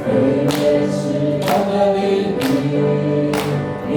非也是他的灵力，你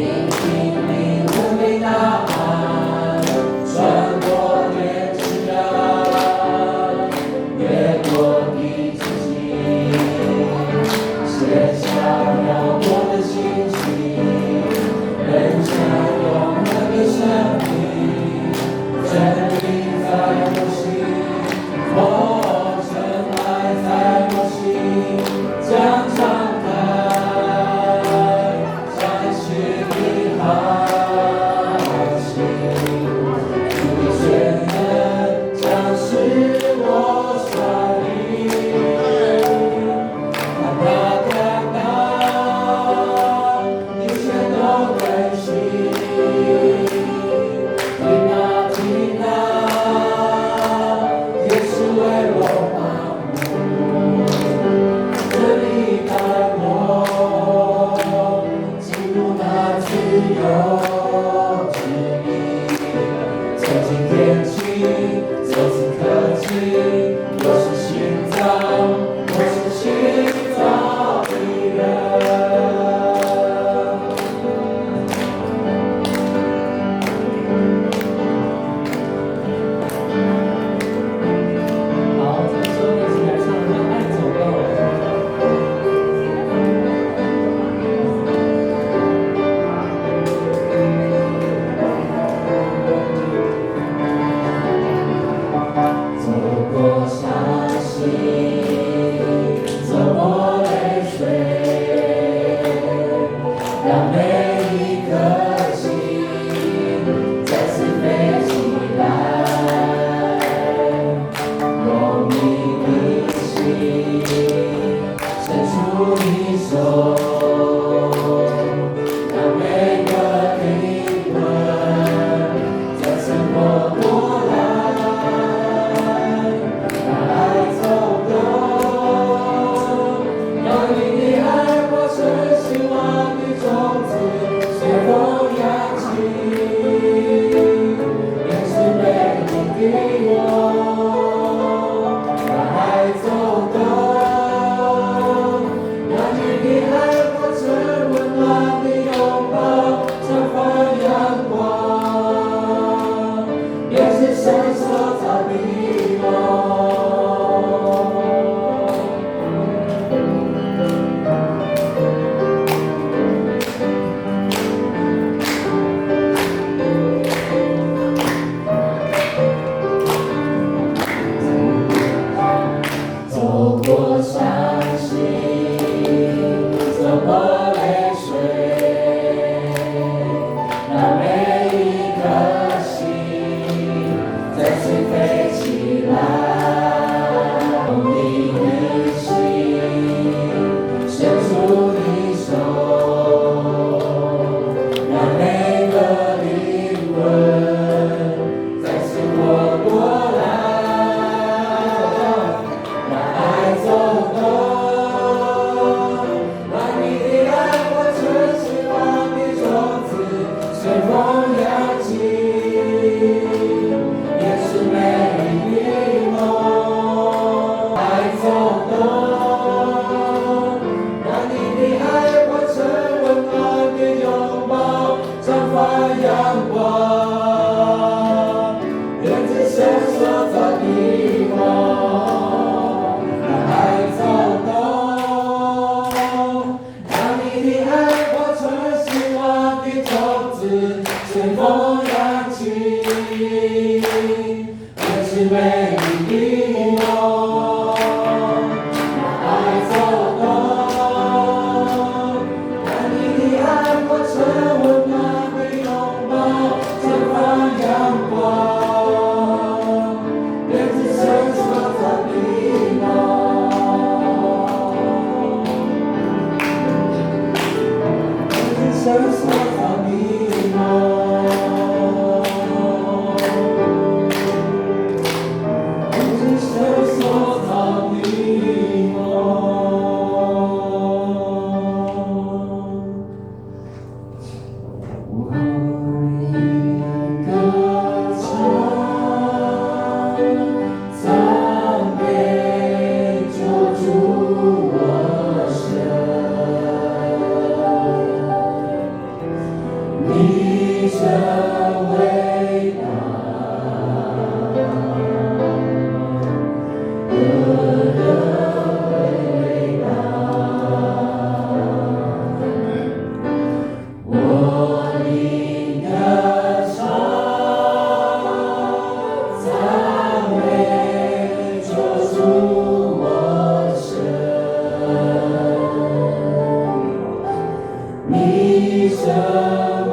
你真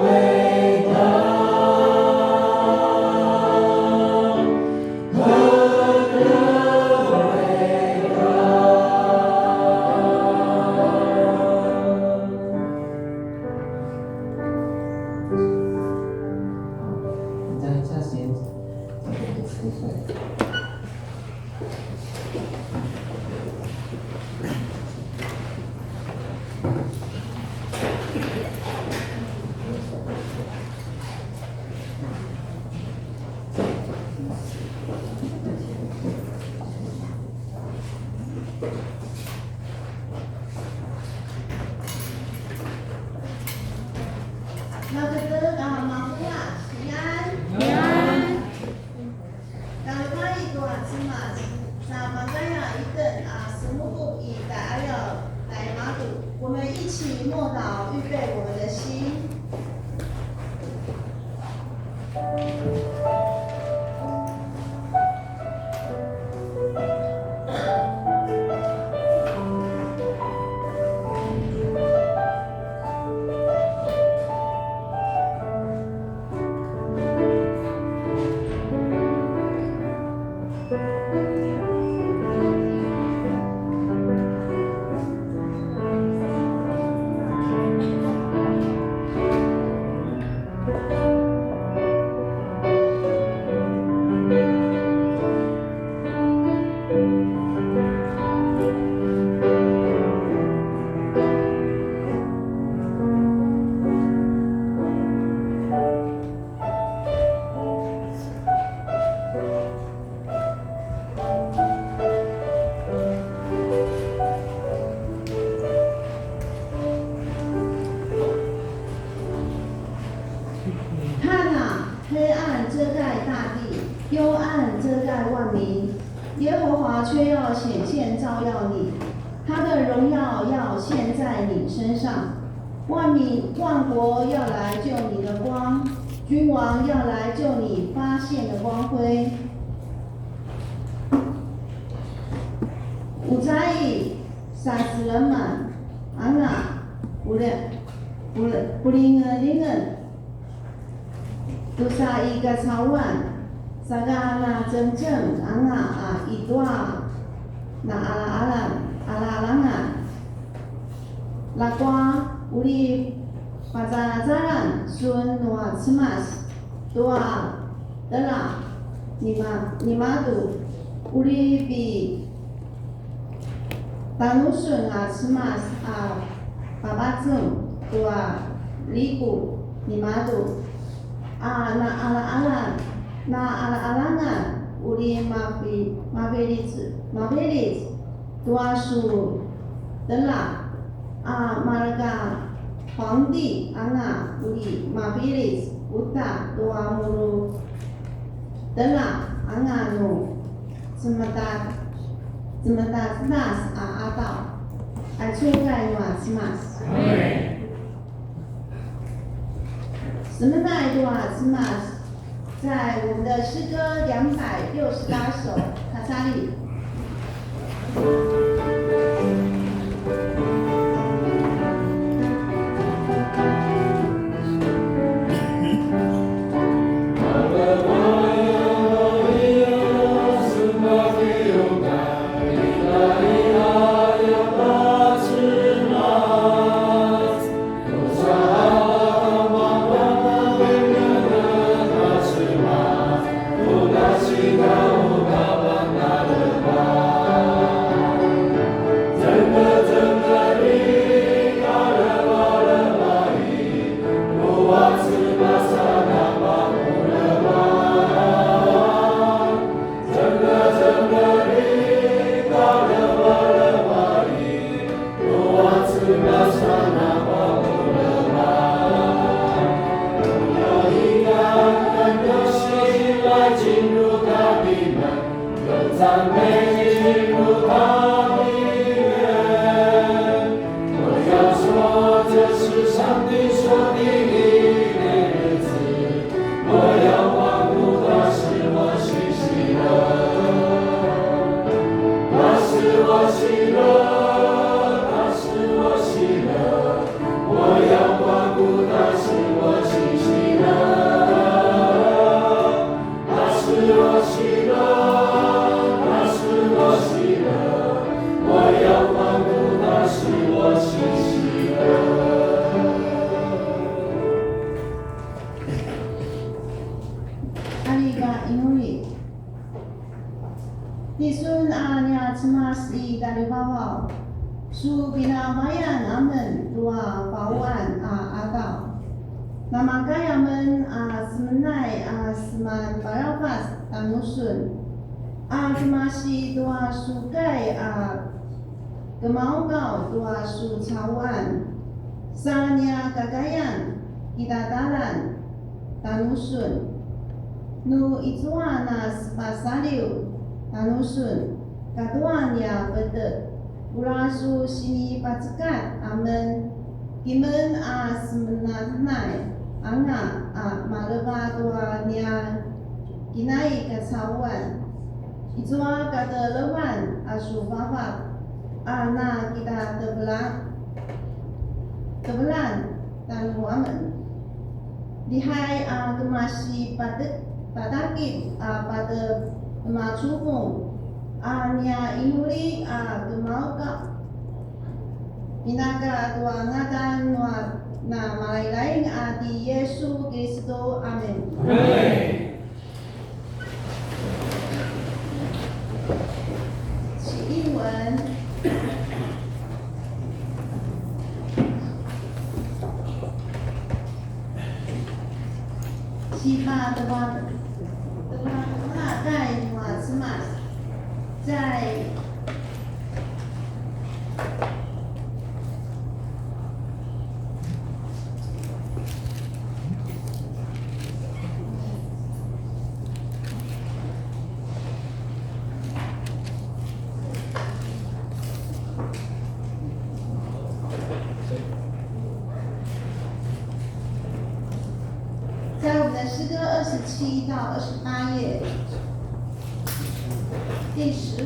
伟大，何等伟大！再时间，再给我付费。马哥哥，马夫亚，平安。平安。那我一个是嘛，那马家呀一等啊，什么不一的，还有来马祖，我们一起默祷，预备我们的心。看啊，黑暗遮盖大地，幽暗遮盖万民，耶和华却要显现照耀你，他的荣耀要现在你身上。万民万国要来救你的光，君王要来救你发现的光辉。有在杀死人们，安娜，不灵恩。dosa iga sawan saga na ceng anga a idwa na ala-alangan lakwa uli pazaran sun noa semas doa dala nimadu uli bi tanusun a semas a babazum doa liku nimadu na ala-alangan uli mabelis dua su dela marga 皇帝anga uli mabelis uta dua mulu dela anga no semetat nas atau acukai nuat semas什么奈多啊斯玛斯，在我们的诗歌268首卡萨利。Christmas dari bawah. Su binabayan amen dua bawaan atau. Nama kayamen semenai seman barafas tanusun. Masih dua sukai kemau kau dua su cawan. Sanya kagayan kita dalan tanusun. Nu ituana pasaliu tanusun. Kaduanya betul. Urasu sini pacekat amen. Gimen semenanai anga maleva dua nia kinai kacawan. Itua kata lewan asu bapa na kita tebelan dan muamen. Lihai gemasi padakit pada macukung nia inuri gemau ka inaga dua ngatan na malai-lain di Yesus Kristus. Amin. Amin. 英文西巴的话，大概瓦斯玛在我们的诗歌27到28页，第15。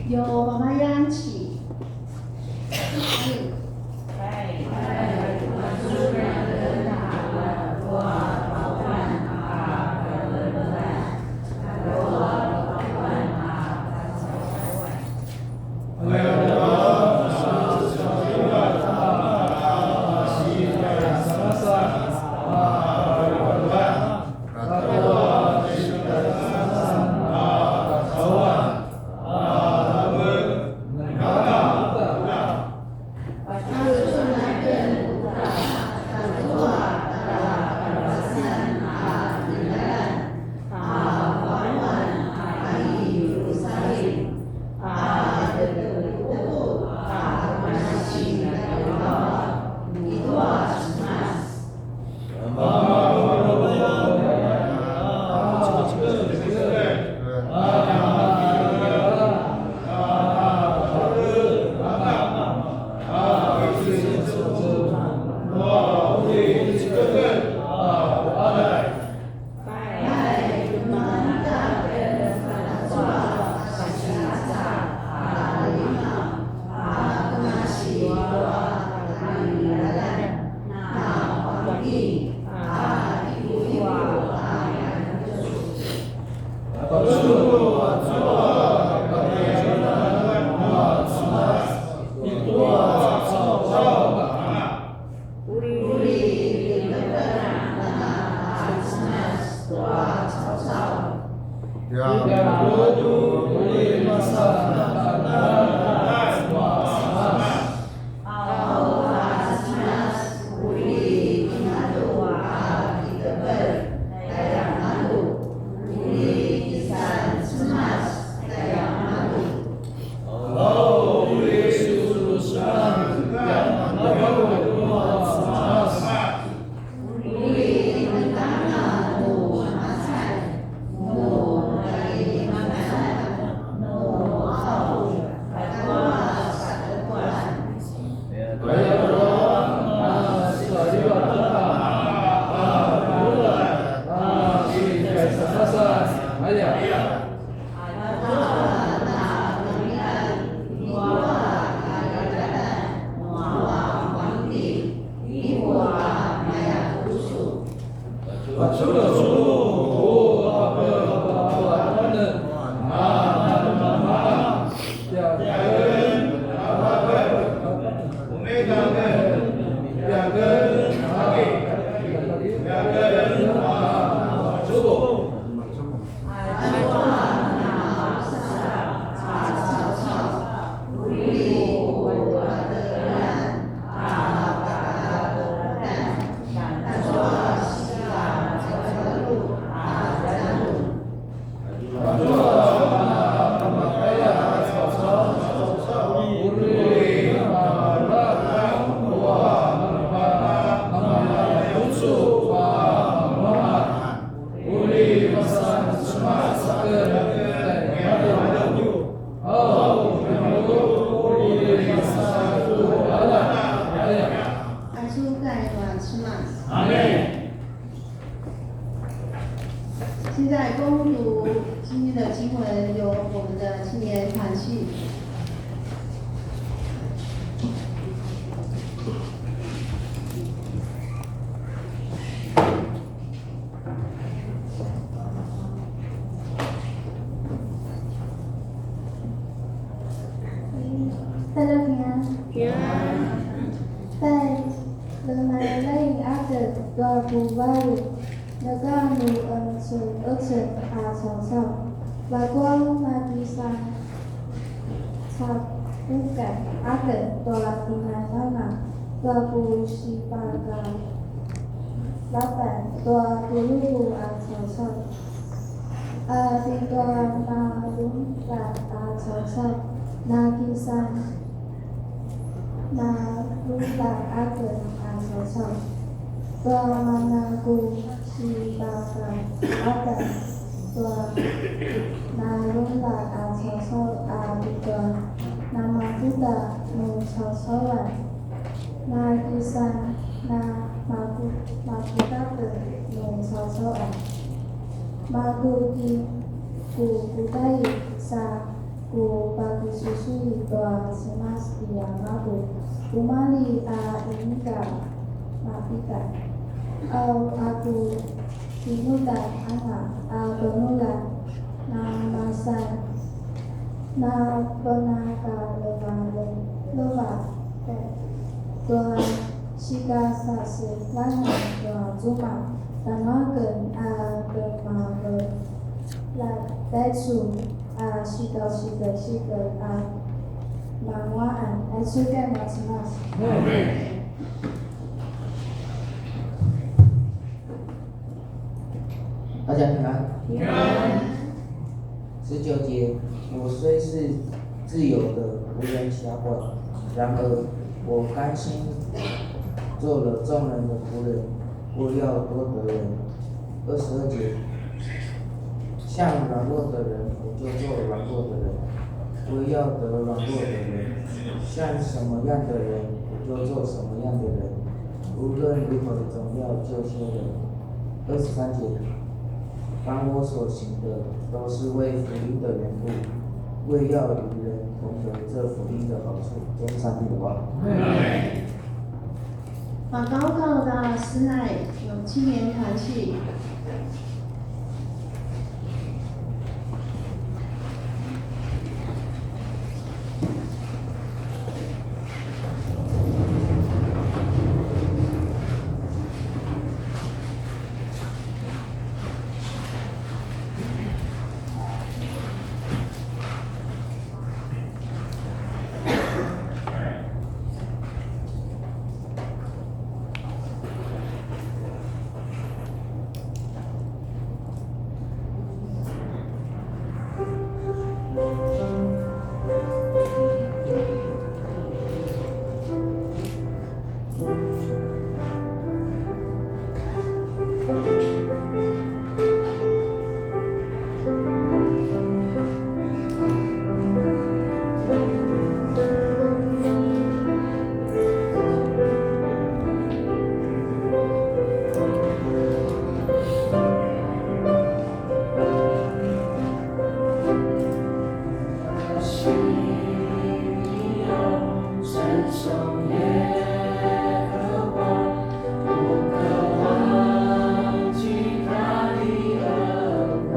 由妈妈央起。攻读今天的经文，由我们的青年团契。大家平安。平安。在人来类阿的多不baru negara Aceh asal bagong nagisan sabukan ada toa tinanana toa sipaga lapan toa puluh asal di toa malum asal nagisan na lupa ada asal tua manaku si baka ada tua na lupa asal ada nama kita nu sasawan na kisan na maku kata nu sasawan maku ki ku budai sa ku bagi susu tua semas yang aku kumali inka mapikan aku tinutan anak benulan na masan na penaka leva tua sika sase lana tua zuma tanagen kemabe la tesu sika manguaan suka mas-mas. 大家平安。平安。19节，我虽是自由的，无人辖管，然而我甘心做了众人的仆人，为要多得人。22节，像软弱的人，我就做软弱的人，为要得软弱的人；像什么样的人，我就做什么样的人。无论如何，总要救些人。23节，凡我所行的，都是为福音的缘故，为要与人同得这福音的好处。这是上帝的话。把祷告的施爱有青年团契。不可忘记他的恩惠。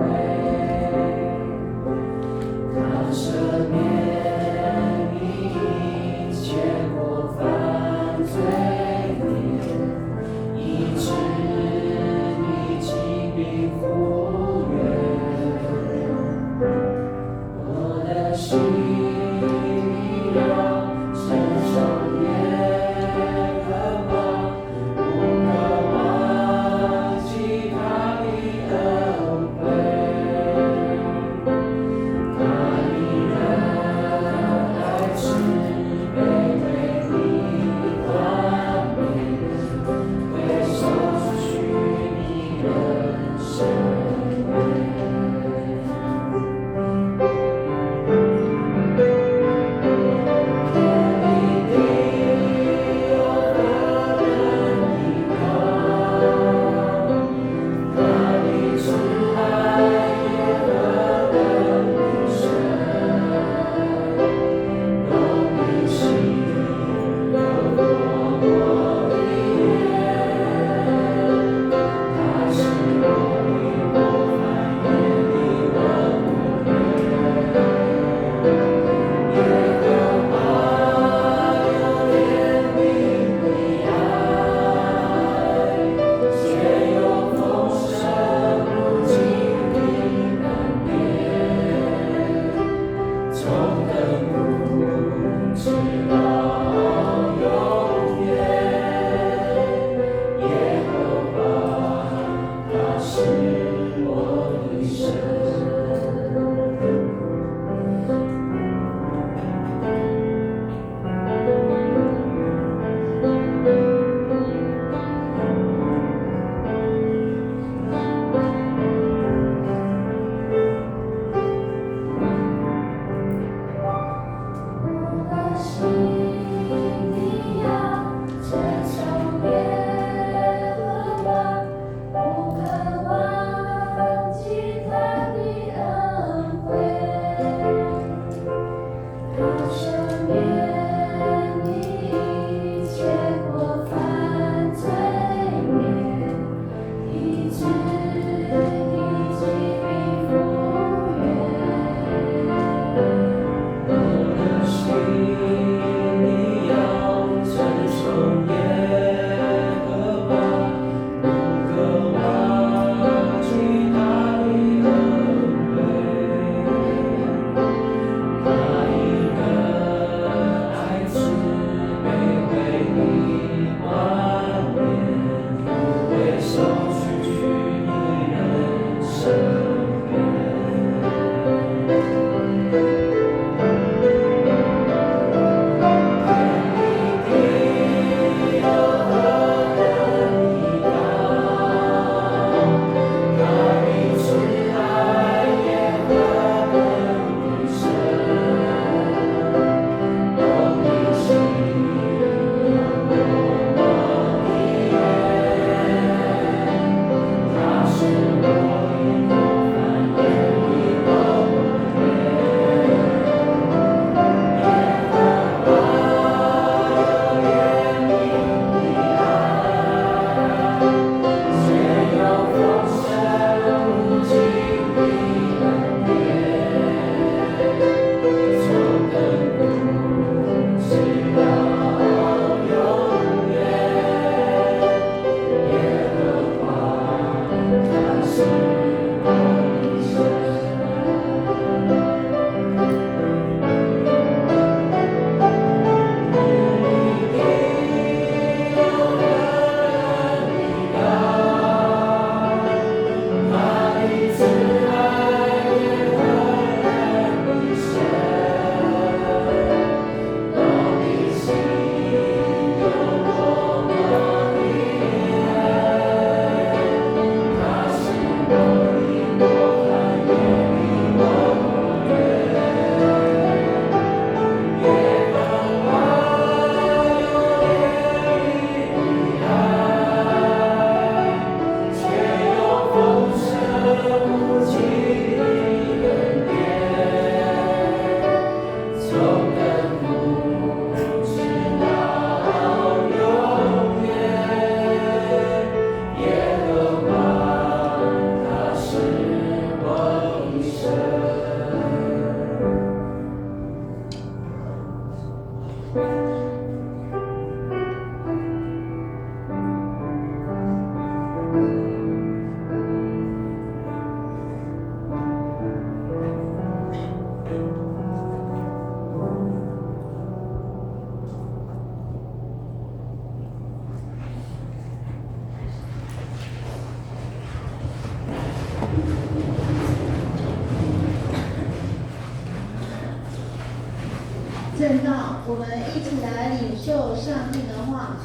正道，我们一起来领受上帝的话。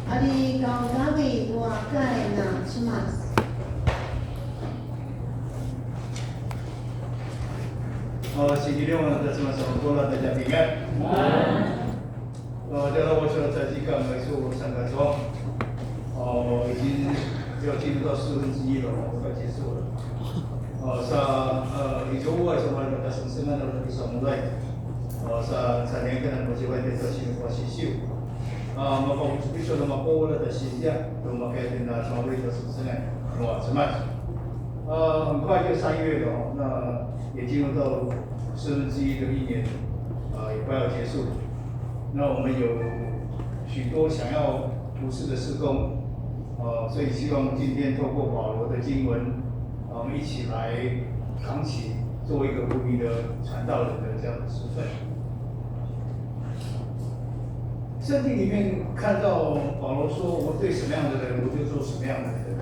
阿里高嘎比多盖纳什么？星期六呢，在什么时候过了？大家平安。叫到我说在这个美术3个钟，已经要进入到1/4了，快结束了。ijo sa mga kasunsunan ng isang mulay sa nengkan ng motivate ito sisiw. Mapag-uspiso na makuwala na siya, lumakaya din na sa mga kasunsunan ng samat. 很快就3月了，那也进入到1/4的一年，也快要结束。那我们有许多想要服事的事工，所以希望今天透过保罗的经文。我们一起来扛起作为一个无名的传道人的这样的身份。圣经里面看到保罗说：“我对什么样的人，我就做什么样的人。”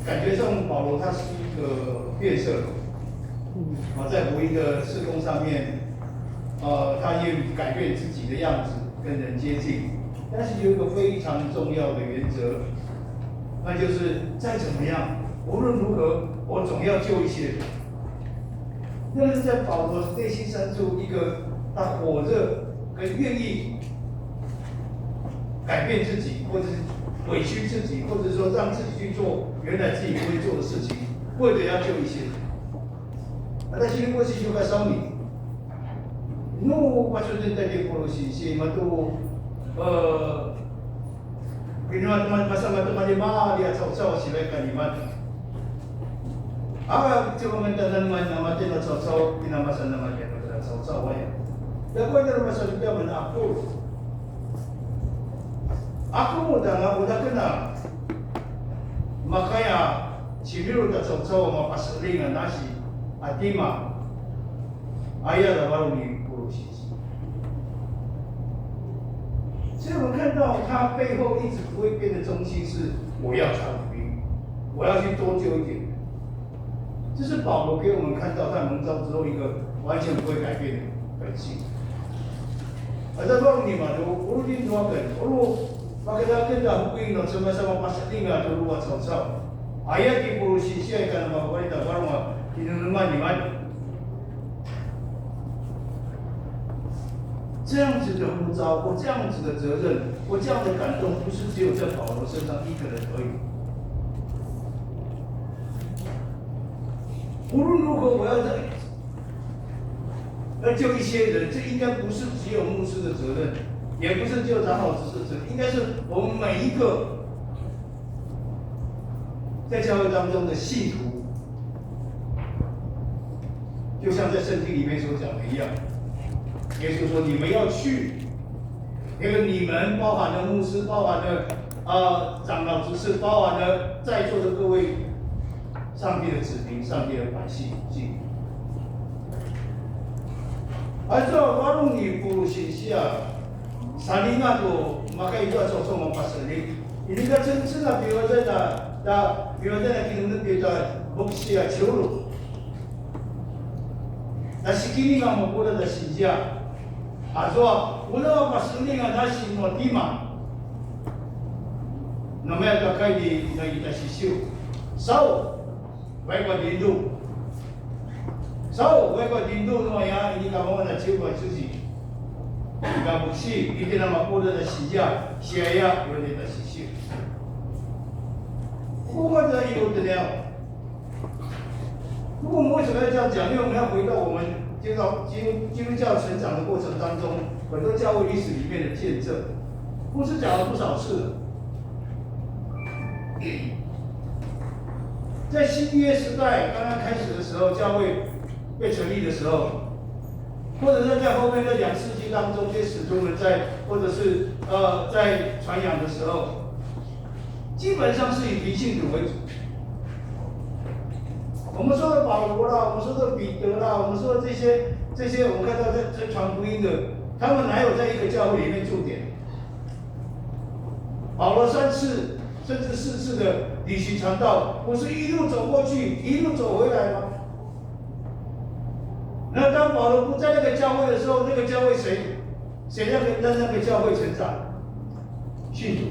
感觉上保罗他是一个变色龙，在福音的事工上面，他也改变自己的样子跟人接近，但是有一个非常重要的原则，那就是再怎么样。无论如何，我总要救一些人。那是在保罗内心深处一个他火热跟愿意改变自己，或者是委屈自己，或者说让自己去做原来自己不会做的事情，为了要救一些人。但是过去就该烧你。我说真的，这保罗信息嘛都ginawa naman masama-tama lima dia caw-caw sila kalimat. Cuma minta naman natin na caw-caw pinamasan naman dia na caw-caw ay. Dapat na masal dia man ako. Ako udah kena. Makanya cibir udah caw-caw mapasalingan nasi atima. Ayah dah baru ni puluh sisi. 所以我们看到他背后一直不会变的中心是我要传福音，我要去多救一点。这是保罗给我们看到他蒙召之后一个完全不会改变的本性。在放你嘛，无论你多少人，makita kita福音のsama-sama pasalingan dulu wasaw-saw. Ayat di puluh sisi akan mengawalita baru dinuman di mana. 这样子的呼召，或这样子的责任，或这样的感动，不是只有在保罗身上一个人而已。无论如何，我要救一些人，这应该不是只有牧师的责任，也不是只有长老执事的责任，应该是我们每一个在教会当中的信徒，就像在圣经里面所讲的一样。耶稣说：“你们要去，因为你们包含了牧师，包含了长老执事，包含了在座的各位上帝的子民、上帝的百姓。而这我弄你不如信息啊，三零那个马盖一段所说嘛八十零，你那个真正的比如在比如在那个比在牧师啊求路，那是今年我们过来的新家。” Aswa, wala pasalingan nasi mo tima. Na may kakay di nagita sisiw. Sao, way ko dindu. Sao, way ko dindu no ya ini kamu na chiu ba susi. Ika buksi, iti na makuda na siya, siya ya yun na sisiw. Kuma da iyo的了。如果我们为什么要这样讲？因为我们要回到我们。基督教成长的过程当中，很多教会历史里面的见证，牧师讲了不少次了。在新约时代刚刚开始的时候，教会被成立的时候，或者是在后面的2世纪当中，这些使徒们或者是在传扬的时候，基本上是以平信徒为主。我们说的保罗啦，我们说的彼得啦，我们说的这些，我们看到在传福音的，他们哪有在一个教会里面驻点？保罗3次甚至4次的旅行传道，不是一路走过去，一路走回来吗？那当保罗不在那个教会的时候，那个教会谁谁让那个教会成长？信徒。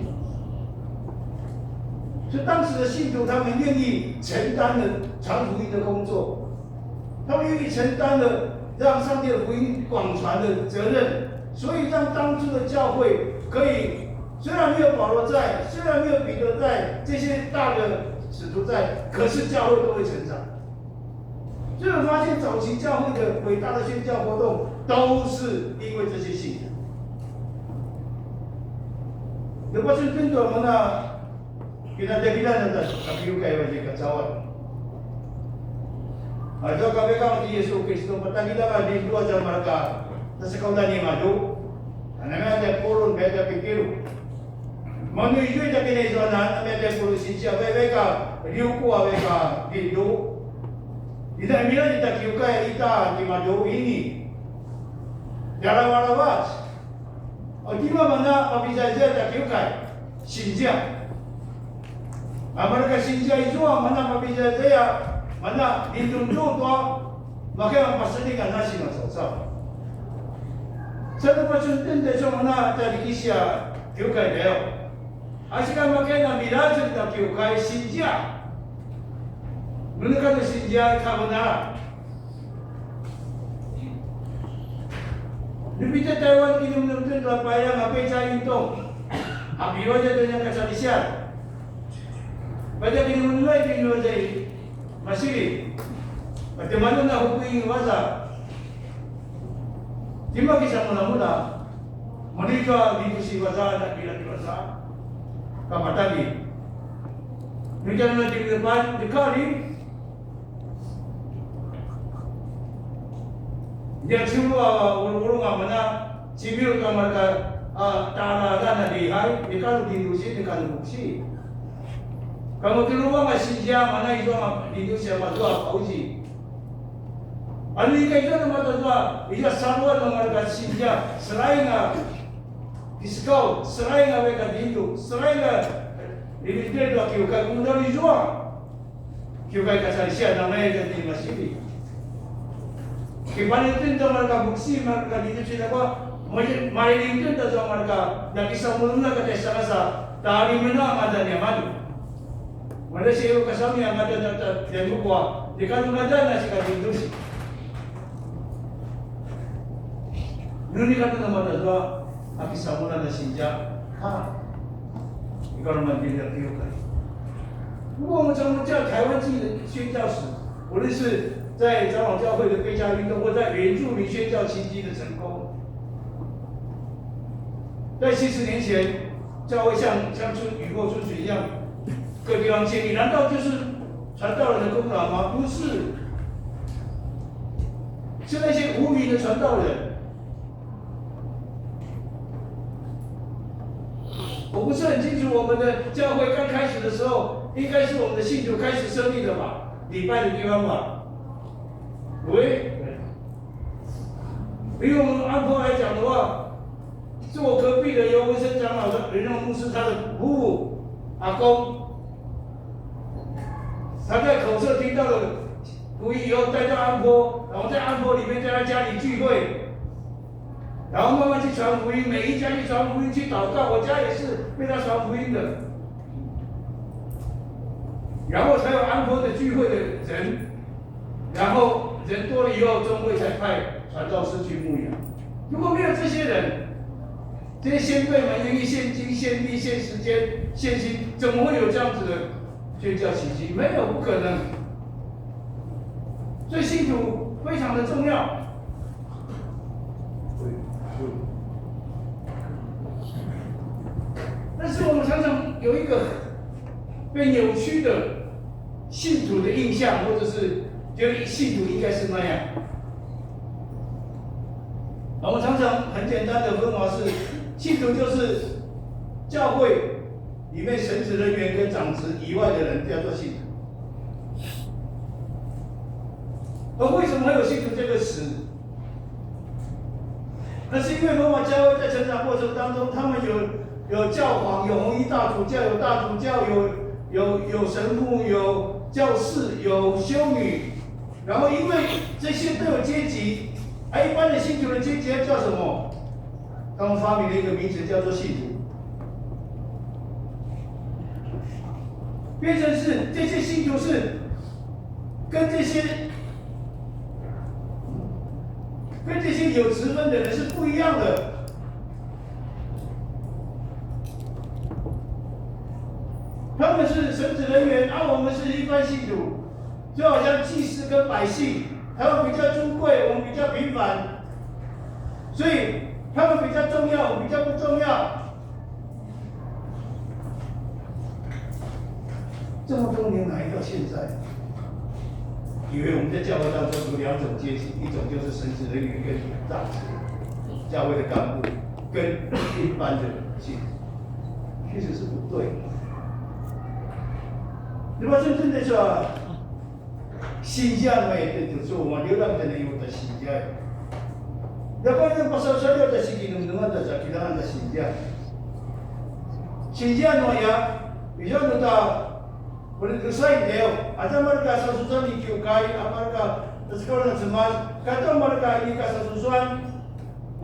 所以当时的信徒，他们愿意承担了传福音的工作，他们愿意承担了让上帝的福音广传的责任，所以让当初的教会可以，虽然没有保罗在，虽然没有彼得在，这些大的使徒在，可是教会都会成长。所以我发现早期教会的伟大的宣教活动，都是因为这些信徒。如果是真的我们呢，给他在咱的有改为这个早晚。Atau kami kau di Yesus Kristus petang kita kan di dua jam mereka tersekautan ni maju. Anaknya ada pulun beda pikir. Menuju je kini zona, ada pulun siapa mereka riuku mereka hidup. Tidak bila kita kiukai kita di maju ini. Jalan walawas. Di mana pabisa saja kiukai Xinjiang. Mereka Xinjiang itu mana pabisa saya. Mana lindung多，maka pastikan nasi nak susah. Satu macam tenda cuma nak jadi kisah kiukai dia. Asyik maka nak miraj nak kiukai Xinjiang. Mereka tu Xinjiang kawana. Di pita Taiwan kini menentukan apa yang apa yang itu. Abi wajah tu yang kasar disiap. Pada kini menulai kini wajah masih, bagaimana nak hubungi wasa? Tiba kisah mula-mula, mereka diskusi wasa dan bilang wasa, kapan lagi? Mereka nanti di depan dikali, dia cuba urung-urung mana, civil kamar tanah dan dihai, dikali diskusi, dikali buksi. Kamu keluar masih jam mana itu siapa tua pauji. Anu ikan itu nama tua, ia saluan nama Xinjiang. Selain diskau, selain mereka hindu, selain ini dia dua kiukai kemudian dijual. Kiukai kasar siapa namanya jadi masih. Kembali itu mereka buksi mereka itu siapa? Mari itu mereka yang kisah mula kata sama dari mana ada yang maju. Malaysia itu kasami yang ada dan buka, di kantor ada nasi kaki industri. Nuni kata nama dua, aki samuna nasi Xinjiang, ikan mandi dia kiukai. 不过我们从教台湾记的宣教史，无论是在长老教会的背家运动，或在原住民宣教奇迹的成功，在70年前，教会像雨后春笋一样。 各地方建立，难道就是传道人的功劳吗？不是，是那些无名的传道人。我不是很清楚，我们的教会刚开始的时候，应该是我们的信徒开始设立的吧，礼拜的地方吧。喂，以我们安坡来讲的话，是我隔壁的尤文森长老的仁荣牧师，他的姑父阿公。 他在口测听到了福音以后，带到安坡，然后在安坡里面在他家里聚会，然后慢慢去传福音，每一家去传福音去祷告，我家也是被他传福音的，然后才有安坡的聚会的人，然后人多了以后，中会才派传道士去牧养。如果没有这些人，这些先辈们愿意献金、献力、献时间、献心，怎么会有这样子的？ 宣教奇迹没有不可能，所以信徒非常的重要。但是我们常常有一个被扭曲的信徒的印象，或者是觉得信徒应该是那样。我们常常很简单的分法是，信徒就是教会。 里面神职人员跟长职以外的人叫做信徒。而为什么会有信徒这个词？那是因为罗马教会在成长过程当中，他们有教皇，有红衣大主教，有大主教，有神父，有教士，有修女。然后因为这些都有阶级，而一般的信徒的阶级叫什么？他们发明了一个名词叫做信徒，变成是这些信徒是跟这些有职分的人是不一样的。他们是神职人员，而我们是一般信徒，就好像祭司跟百姓，他们比较尊贵，我们比较平凡，所以他们比较重要，我们比较不重要。这么多年来到现在，以为我们在教会当中有两种阶级，一种就是神职人员跟大职，教会的干部跟一般的信徒，其实是不对的。如果真正的说新疆的，就是我们流浪者的有的新疆。如果你pasal saya ada segi dengan ada kita ada新疆，新疆呢呀，比较多的。Berdesain dia, ada mereka sesuatu di Kyukai, mereka sekolah semua, kata mereka ini kesusuan,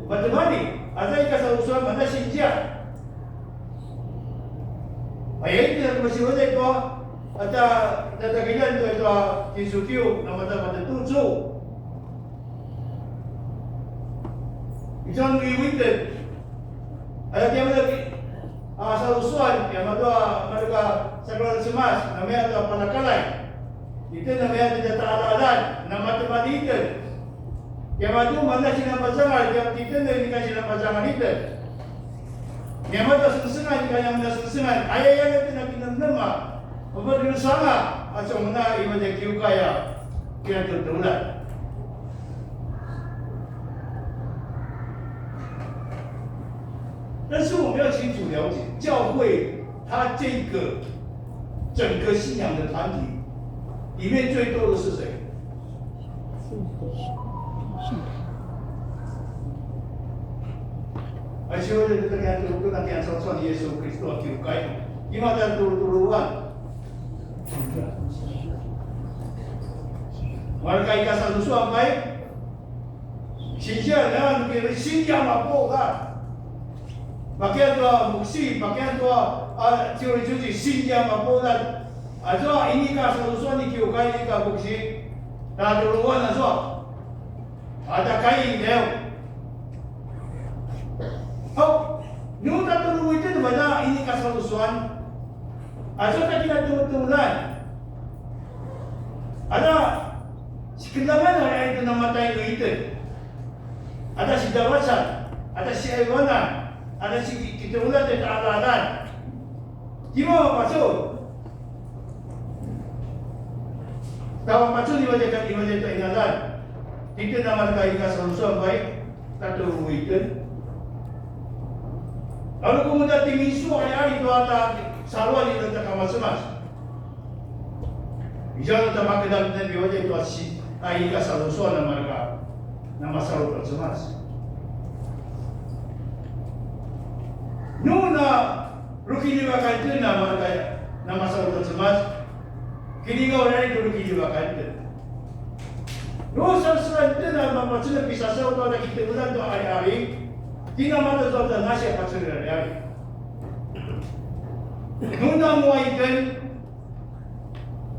bagaimana? Ada kesusuan mana Xinjiang? Ayat ini masih ada itu, ada kejadian itu di Sukio, nama pada tujuh. Itu Wiwitten, ada dia lagi. Sesuatu yang mereka sekolah semas, namanya itu panakalai. Itu namanya tidak teralalan, nama tempat itu. Yang itu mana sih nama pasangan, yang itu ni kasih nama pasangan itu. Yang mana sesengan, yang mana sesengan, ayah yang itu nak nama, apa dulu sangat, asal mana ibadah kiukaya, kira tertular. 但是我们要清楚了解，教会它这个整个信仰的团体里面最多的是谁？而且我哋都那天所说耶稣基督教会，今嘛在dulu-duluan，mereka ikat satu sampai sehingga dengan新疆嘛不干。Bagian tua muksi, bagian tua ciri-ciri Xinjiang Mapunan, aja ini kah solusi ni kiukai ini kah muksi, dah duluan aja, ada kain dia. Oh, nu tak dulu itu mana ini kah solusi, aja tak kita duluan, ada sekendaman orang itu nama tahu itu, ada sidawasan, ada siawanan. Ada kita ulah dari alalan. Gimana pasal? Tahu pasal ibadah itu inalan. Kita nama mereka solusi baik, tak tahu itu. Lalu kemudian timisu hari itu ada saluan itu tak kamu semas. Bicara tentang kedalam dan ibadah itu asy, ayat solusi nama mereka, nama saluan semas. Nuna ruki dibakan itu nama kaya nama sahabat semas. Kini kau orang itu ruki dibakan itu. Dosa itu nama macam bisa sahabat ada kita bulan tu hari-hari. Tina mana tu ada nasi macam hari-hari. Nuna muaikan.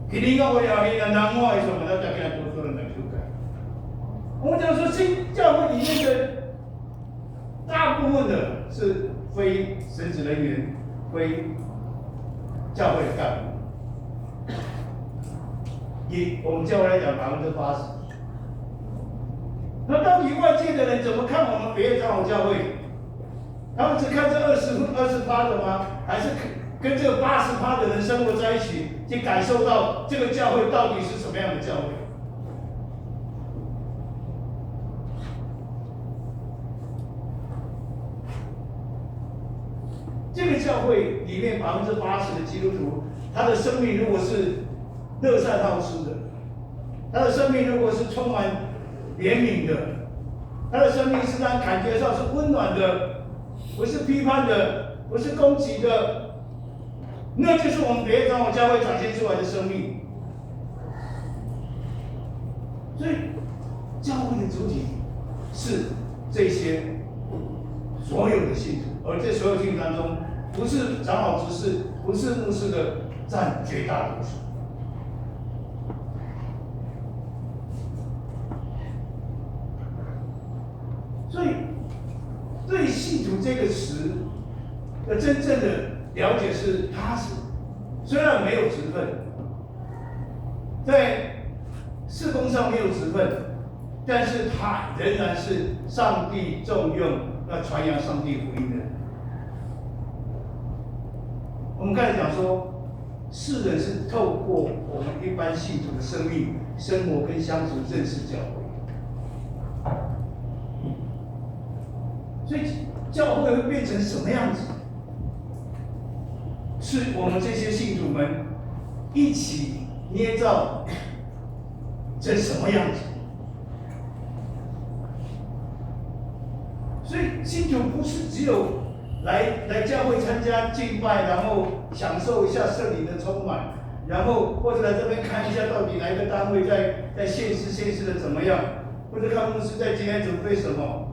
Kini kau hari-hari dan nama itu mana tak kena turun dan juga. Orang jangan susah jauh ini je. 大部分的是非神职人员、非教会的干部。以我们教会来讲，80%。那到底外界的人怎么看我们北野长老教会？他们只看这20%的吗？还是跟这个80%的人生活在一起，去感受到这个教会到底是什么样的教会？这个教会里面80%的基督徒，他的生命如果是乐善好施的，他的生命如果是充满怜悯的，他的生命是让感觉上是温暖的，不是批判的，不是攻击的，那就是我们北野长老教会展现出来的生命。所以，教会的主体是这些所有的信徒，而这所有信徒当中，不是长老执事，不是牧师的，占绝大多数。所以，对信徒这个词的真正的了解是，他是虽然没有职分，在事工上没有职分，但是他仍然是上帝重用要传扬上帝福音的人。我们刚才讲说，世人是透过我们一般信徒的生命、生活跟相处认识教会。所以教会会变成什么样子？是我们这些信徒们一起捏造成什么样子？所以信徒不是只有来教会参加敬拜，然后享受一下圣灵的充满，然后或者来这边看一下到底哪一个单位在献诗的怎么样，或者看牧师在今天准备什么。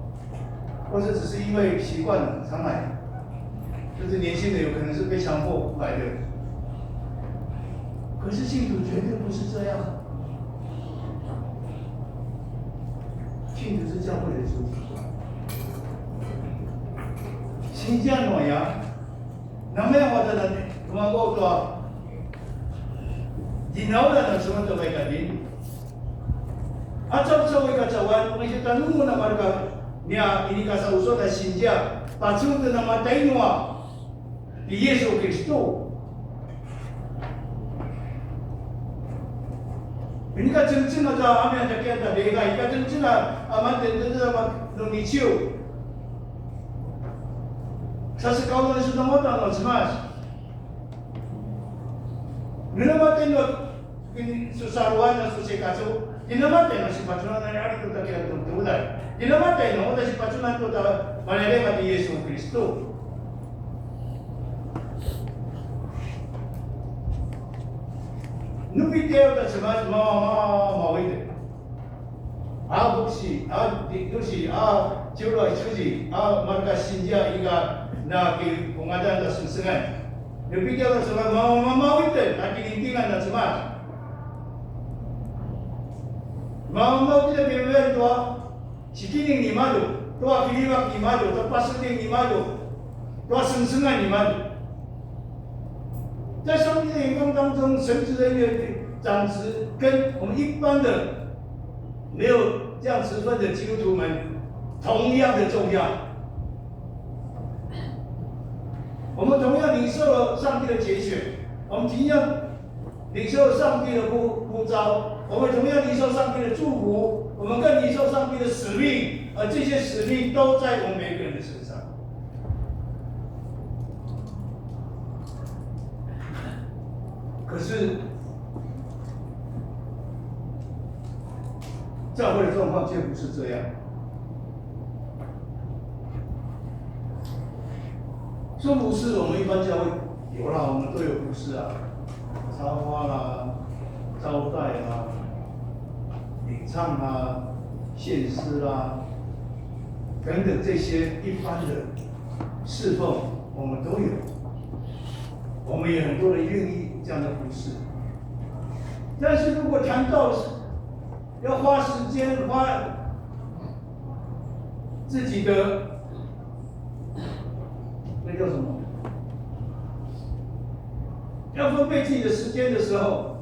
或者只是因为习惯了常来，甚至年轻人有可能是被强迫来的。可是信徒绝对不是这样，信徒是教会的主体。新疆暖阳，那么我的人，我们讲说，然后呢，什么都会改变。周围个早晚，我们就当路那么个。Nia ini ka sa usod na sinja patsud na namatay nwa ni Yesu Kristo. Ini ka cincin na sa amin na kaya dega ika cincin na aman din na no nichiu. Sa sekaulo na sudah mota no smash. Ninamatay no kini susaruan na susikaso. Dinamatay no si patrona na ari to kaya tuntulan. Dinamatay no kasi pacunan to ta manere di Yesu Kristo. Nupiteo ta semas mawide. Buksi, ditusi, ciulo suji, marka sinja iga na ki pengadan ta sengsengan. Nupiteo ta semas mawide, akintingan na semas. Mawide beber tua Sikining ni malu, tua kiliwak ni malu, tua pasuting ni malu, tua sengsengan ni malu。在上帝的眼光当中，神职人员长职跟我们一般的没有这样职分的基督徒们同样的重要。我们同样领受了上帝的拣选，我们同样领受了上帝的呼召，我们同样领受上帝的祝福。我们更领受上帝的使命，而这些使命都在我们每个人的身上。可是，教会的状况却不是这样。说服侍，我们一般教会有啦，我们都有服侍啊，插花啦，招待啦。领唱啊、献诗啦等等这些一般的侍奉，我们都有。我们也很多人愿意这样的服侍。但是如果谈到要花时间、花自己的那叫什么？要分配自己的时间的时候，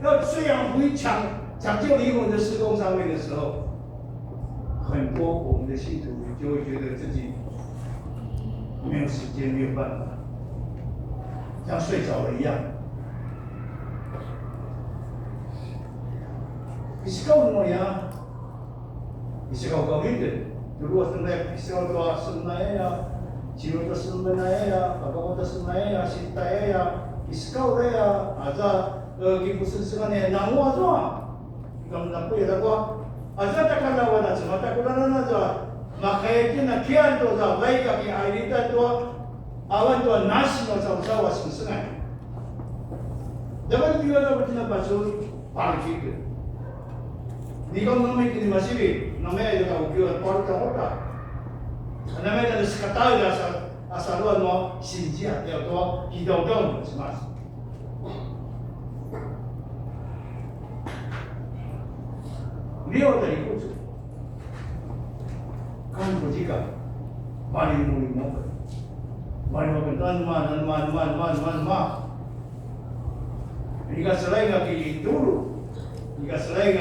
要虽然会抢救灵魂的施工上面的时候，很多我们的信徒就会觉得自己没有时间，没有办法，像睡着了一样。Iskaw mo ya, iskaw gawin din. Dulu sebenarnya iskaw doa sebenarnya, jiwa doa sebenarnya, bagaimana doa sebenarnya, cinta ya, iskaw ya, aja kipusin sebenarnya nangwa doa. Kamu nak punya doa, aja takkan lawan aja, mata kudaran aja. Makanya kita kian doa, baik kaki air itu doa, awan doa nasi doa sama sebenarnya. Dapat juga dapat kita baca pagi. Ni kau nama ini masih namanya juga ukiran parta. 那么就是个大的啥乱喏，新疆要多移动动是嘛？没有的一步走，看不这个，马里木里木个，马里木个，慢，jika selain lagi dulu, jika selain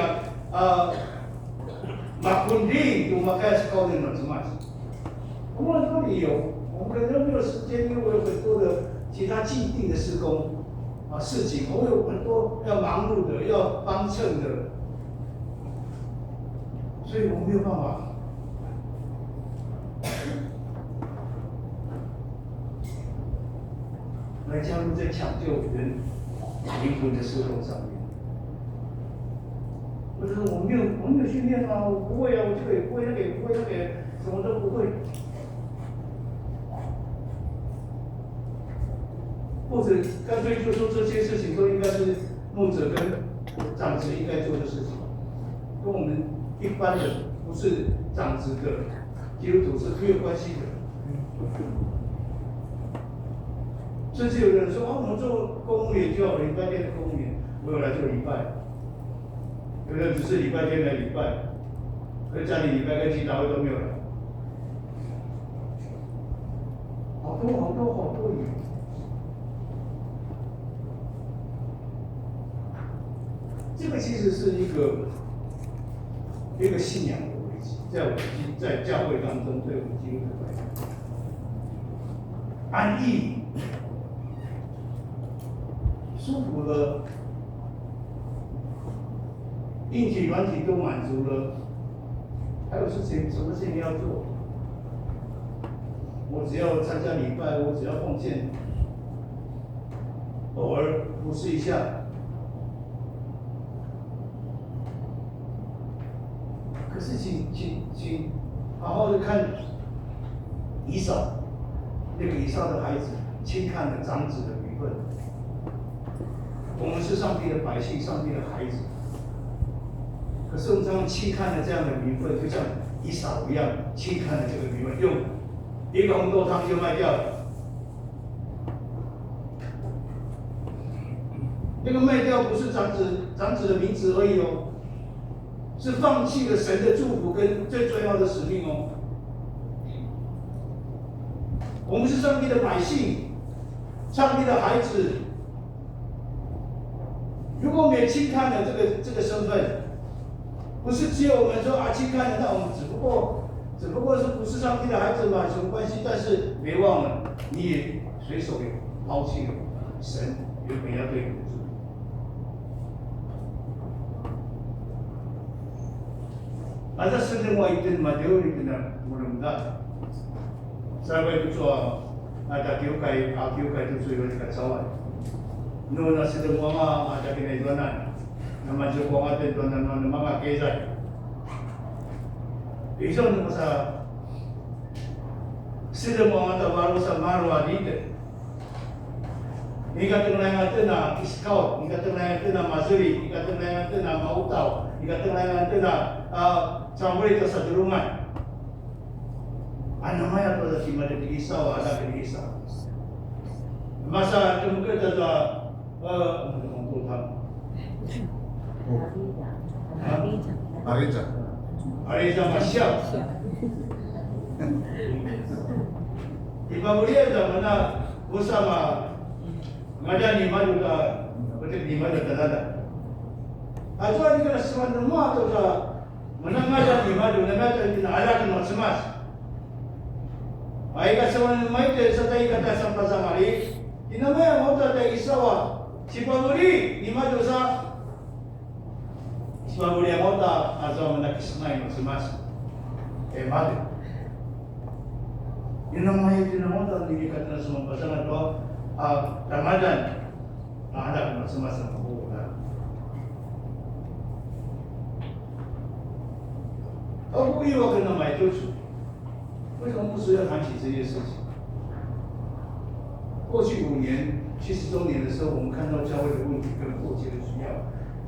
makundi itu maka sekolah macam-macam。我们这里有，我们可能没有时间，因为我有很多的其他既定的施工事情，我有很多要忙碌的，要帮衬的，所以我没有办法。来加入在抢救人灵魂的施工上面。我说我没有训练啊，我不会啊，我这个也不会，那个也不会，那个也什么都不会。或者干脆就说这些事情都应该是牧者跟长子应该做的事情，跟我们一般的不是长子的基督徒是没有关系的。甚至有人说我们做公务员就要礼拜天的公务员，我有来做礼拜，有的人只是礼拜天来礼拜，跟家里礼拜跟其他会都没有来，好多语。这个其实是一个信仰的危机，在教会当中对我们基督徒来讲，安逸。舒服了，硬体软体都满足了，还有什么事情要做？我只要参加礼拜，我只要奉献，偶尔服侍一下。可是请好好的看以扫，那个以扫的孩子轻看了长子的愚笨。我们是上帝的百姓，上帝的孩子。可是我们常常轻看了这样的名分，就像以扫一样，轻看了这个名分，用一个红豆汤就卖掉了。那个卖掉不是长子的名字而已哦，是放弃了神的祝福跟最重要的使命哦。我们是上帝的百姓，上帝的孩子。如果我们也轻看了这个身份，不是只有我们说轻看了，那我们只不过是不是上帝的孩子嘛，有什么关系？但是别忘了，你也随手也抛弃了神原本要对你的祝福。Ada semua itu materi kita mudah-mudahan. Sahabat itu ada kiukai itu sudah dikacauan. Nuna sedang mga ada kinaiduanan, naman sa kung atin doon ng mga kesay. Iso nung sa sedang mga tawaro sa marwa dito. Ika tunay natin na scout, ika tunay natin na masuri, ika tunay natin na mautaw, ika tunay natin na samburito sa tulungan. Ano maya to sa simula di isa o ada di isa. Masa tumukad sa Ariza Masyal. Ipamulia zaman na usama ngadan ni madu ka betul ni madu talada. Atau ni kena seman rumah tu ka menangadan ni madu nangatan din ala kan semas. Ay ka seman mai te satai kata sampai samari. Inamaya mau tak isawa. Si pamuri ni madu sa si pamuri mau tak azam nak kisnai semas. Madu. Inamaya dinamo tak ni kata semua pasangan tu Ramadan ada masa-masa mabuhay.不意外跟他买丢出，为什么牧师要谈起这些事情？过去5年70周年的时候，我们看到教会的问题跟迫切的需要，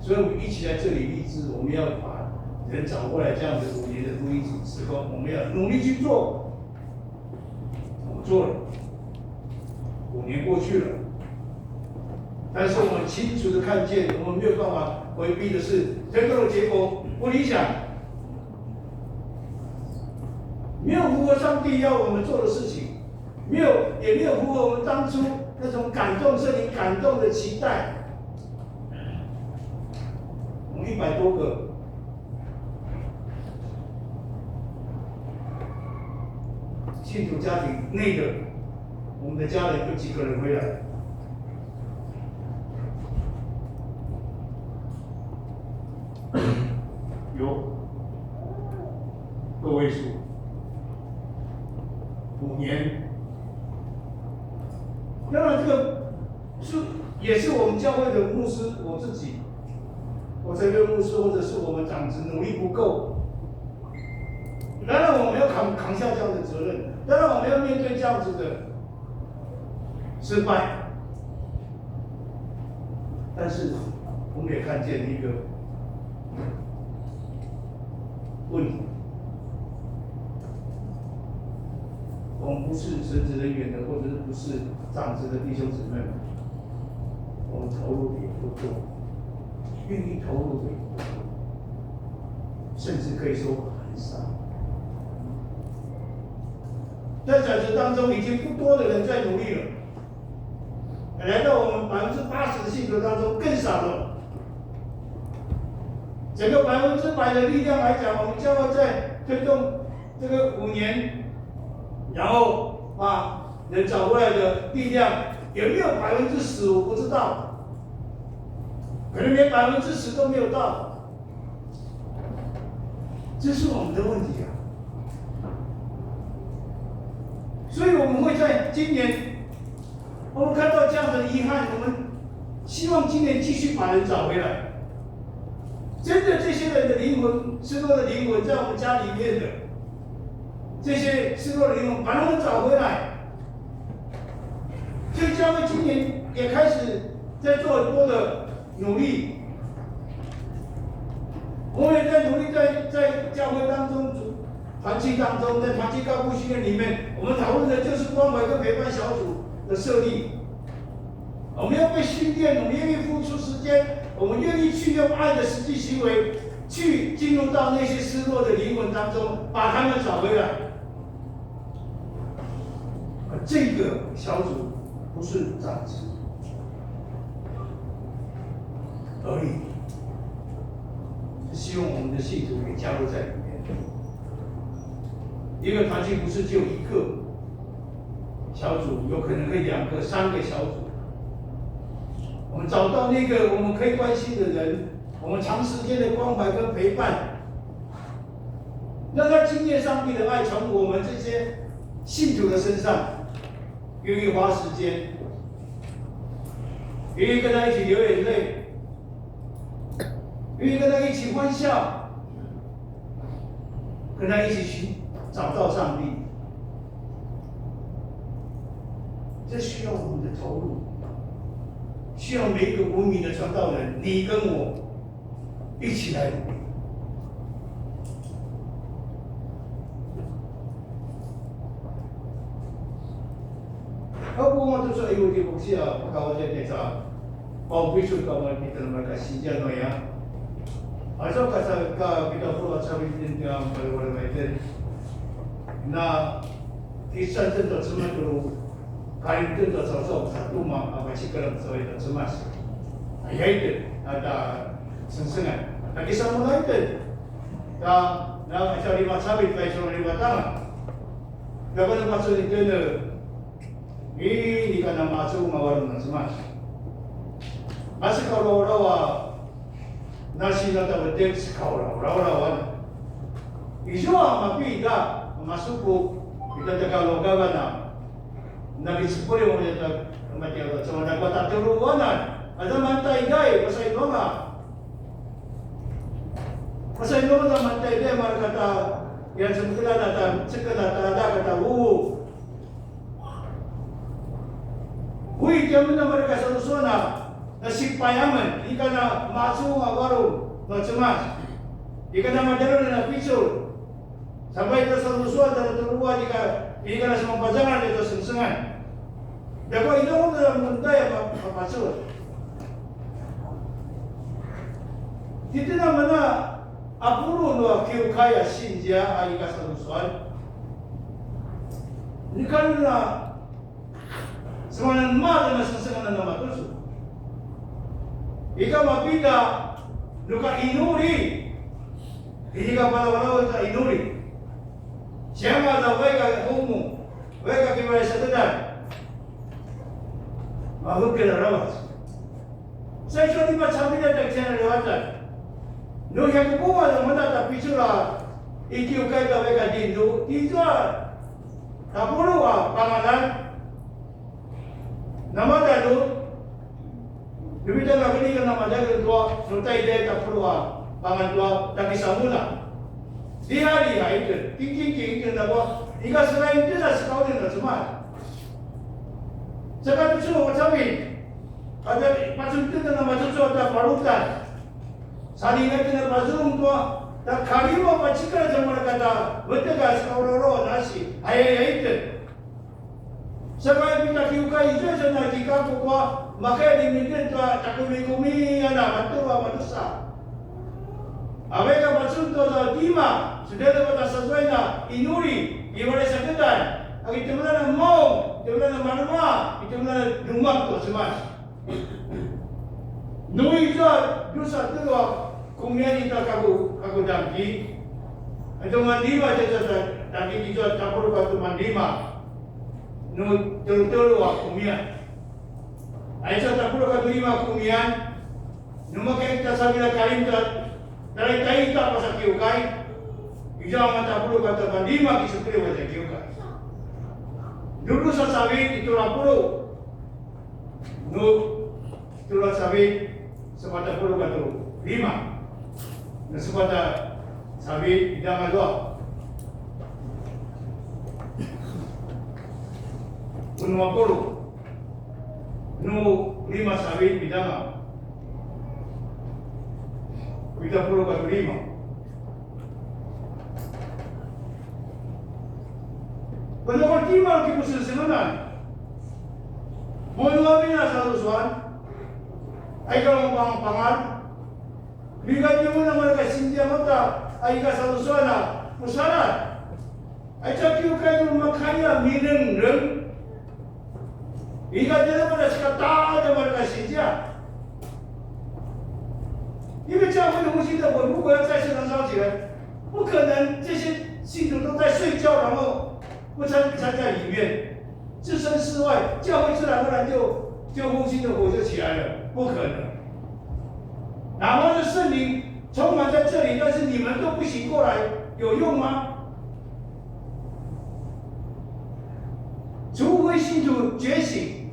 所以我们一起来这里立志，我们要把人找过来，这样子5年的录音室施工，我们要努力去做。做了，5年过去了，但是我们清楚的看见，我们没有办法回避的是，最后的结果不理想，没有符合上帝要我们做的事情，也没有符合我们当初那种感动圣灵感动的期待。我们100多个。信徒家庭内的，我们的家人有几个人回来？有个位数，5年。当然，这个也是我们教会的牧师，我自己，我这个牧师或者是我们长子努力不够。当然，我们要扛下这样的责任。当然，我们要面对这样子的失败。但是，我们也看见一个问题：我们不是神职人员的，或者是不是长子的弟兄姊妹们，我们投入的也不多，愿意投入的也不多，甚至可以说很少。在转职当中，已经不多的人在努力了，来到我们80%的信徒当中更少了。整个100%的力量来讲，我们教会在推动这个5年，然后把人找回来的力量有没有10%我不知道，可能连10%都没有到，这是我们的问题啊。所以我们会在今年，我们看到这样的遗憾，我们希望今年继续把人找回来。真的，这些人的灵魂，失落的灵魂，在我们家里面的这些失落的灵魂，把他们找回来。所以教会今年也开始在做很多的努力，我们也在努力在教会当中。团契当中，在团契干部训练里面，我们讨论的就是关怀跟陪伴小组的设立。我们要被训练，我们愿意付出时间，我们愿意去用爱的实际行为，去进入到那些失落的灵魂当中，把他们找回来。这个小组不是长子而已，是希望我们的信徒也加入在里面。一个团契不是只有一个小组，有可能可以2个、3个小组。我们找到那个我们可以关心的人，我们长时间的关怀跟陪伴，让他经验上帝的爱从我们这些信徒的身上，愿意花时间，愿意跟他一起流眼泪，愿意跟他一起欢笑，跟他一起找到上帝，这需要我们的投入，需要每一个文明的传道人，你跟我一起来努力。我都说，哎呦，这牧师啊，不搞我这点啥，我必须搞我这点那个新疆那样。asal kita perlu sabitin yang pada itu na kisah tentang semua dulu kain tentang satu mah apa sih kalau soal itu cemas itu ada sensengan na kisah mulai itu na cari masabit baik sama lima tangan kalau masuk itu ini kan masuk mawarun cemas masih kalau orang nasi na tawadik sa kaurawan. Iso ang mapida, masuko, ito Tagalogawan na. Nagisipuri mo nito, matiyaw sa mga nagpataturuanan. Ada mantay gay, pasay mga. Pasay mga na mantay gay, markata, yan sa mga nata, sika nata, kata, Uy, diyan mo na marka sa Luzona, nasipayaman, di ka na masuk awaro, cemas, di ka na madalo na pisul, sampai ke seluruh dan terluar jika ini kana sa mga pajangan dito sungsungan. Dako ito mo na mundaya mapapasod. Dito naman na apuro no kiukaya sinja ay kasalusuan. Ni kanina semangat mana na sungsungan na matuso. Ikaw mapita luka inuri. Hindi ka pala sa inuri. Siya nga daw ka humo. Ka kibalay sa tudan. Mahug ka na rawas. Sa ito di ba sabi na nagsiya na lewatan? No yang kubuha na mata pisura ikiw kay daw ka dindo. Dito tapuro pangalan. Namata do. Dubita na kini ka na madagal doa. Nutay day tapuro pangandoa dagi samula. Di hari itu, king na ba? Iga selain itu dah sekali na semua. Sekarang tu macam ni, ada macam tu na macam tu ada parutan. Sari na kena pasung tu, dah kali mau pacikar zaman kata, betul gas kauroro nasi, ayah itu. Sekarang kita kiuka itu saja jika kau makai di minta tu takumi ada betul manusia. Aweka masunto sa tima, sudah dapat sesuai na inuri, ibarat sekedan. Agi temana mau, temana manuma, temana dumak tu semua. Nui itu dosa tu kumian itu kagu dangki. Itu mandima saja dangki itu campur batu mandima. Nui terus kumian. Aisyah campur batu lima kumian. Numa kita sabila kalim tu. Dari taita pasal kiukai, ijau mata puluh kata bandima kisukri wajah kiukai. Dulu sasawit itu lapuru, nu tulah sawit sepatah puluh kata lima, nu sepatah sawit tidak dua. Nu puluh, nu lima sawit tidak. Kita perlu kata lima. Pendapat lima kita mesti sebenarnya. Mohon maaf ni asal usulan. Ay kalau pangal. Bigat dia mana mereka sindia mata. Ay asal usulan na musarat. Ay cakap kayu makaya mineng reng. Bigat dia mana sekata dia mereka sindia. 因为教会的东西的，我如果要在现场烧起来，不可能这些信徒都在睡觉，然后不参在里面，置身事外，教会自然而然就复兴的火就起来了，不可能。哪怕是圣灵充满在这里，但是你们都不醒过来，有用吗？除非信徒觉醒，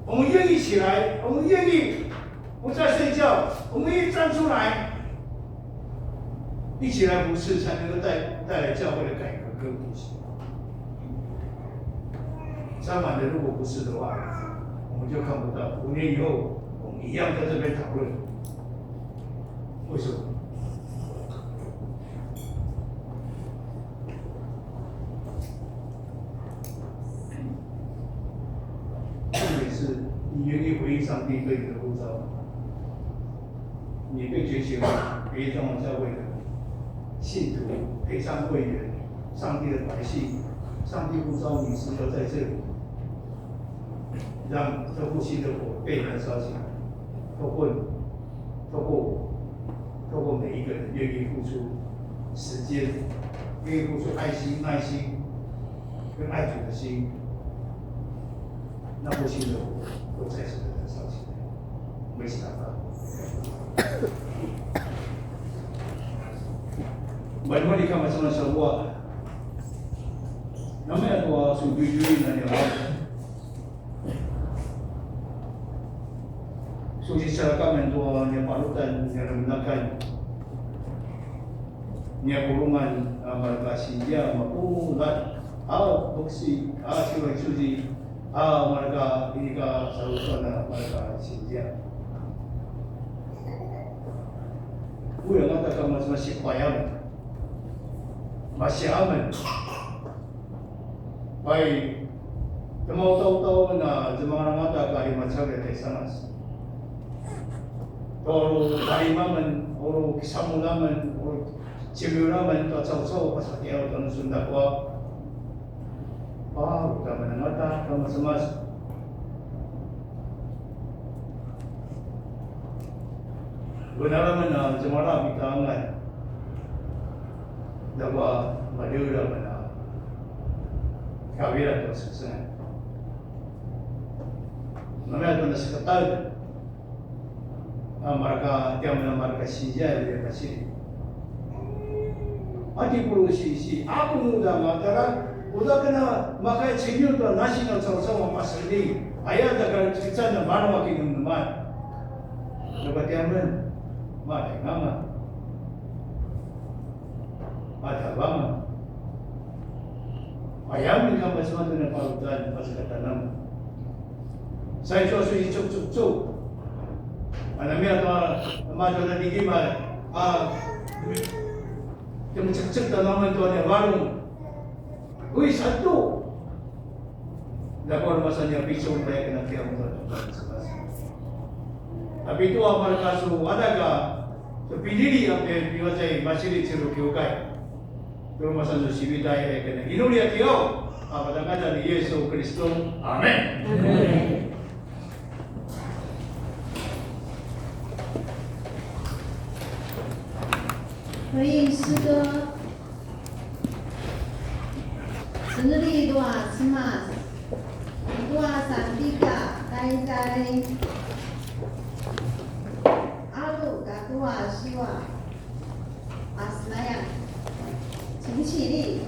我们愿意起来，我们愿意。 不再睡觉，我们一站出来，一起来服侍，才能够带来教会的改革跟复兴。相反的，如果不是的话，我们就看不到。5年以后，我们一样在这边讨论，为什么？重点是你愿意回应上帝对你的呼召。 你被觉醒了，别中央教会的信徒、陪唱会员、上帝的百姓，上帝呼召你时刻在这里，让这复兴的火被燃烧起来。透过每一个人愿意付出时间，愿意付出爱心、耐心跟爱主的心，那复兴的火都再次的燃烧起来。我们一起祷告。 Baru ni kami sama semua. Nama itu subjui dan yang lain. Suci secara kami itu yang parutan yang menggunakan yang kurungan mereka sinja maupun buksi siapa suci mereka ini ka saluran mereka sinja. 为了让大家什么习惯样，把厦门 Baik, mau tahu-tahu na jemaah mata kali macam itu sama. Kalau kalimaman, orang kisamulaman, orang cibulaman, tu cau-cau pas dia orang Sunda kuat. Udah mana mata, kamu semas. Benar mana jemaah kita angan. Dapat madura mana. Kawiran tu sesuatu. Namanya tu nasi ketal. Mereka tiap mereka sijai dia kasih. Ati puluh si aku muda matara, udah kena makai cemil tu nasi nak sama-sama pasal ni. Ayah dah kalau cerita nak mana makin teman. Lepas tiap mana nama. Ada bama. Ayam ni kan macam mana nak parutan pasal kata nama. Saya cuci cuk. Anamnya tu macam mana digimana? Yang cek tanaman tu ada warung. Ui satu. Dapat masanya pisau mereka kena tiap mulut. Tapi itu apa kasu adakah terpilih apa diwajai masih dicuru kiukai. Rumah sandu sibitai kena inulia kiau. Apa dengan Yesus Kristus. Amin.回应诗歌，生日多斯马，多三比卡该在阿鲁嘎多西瓦阿斯那样，请起立。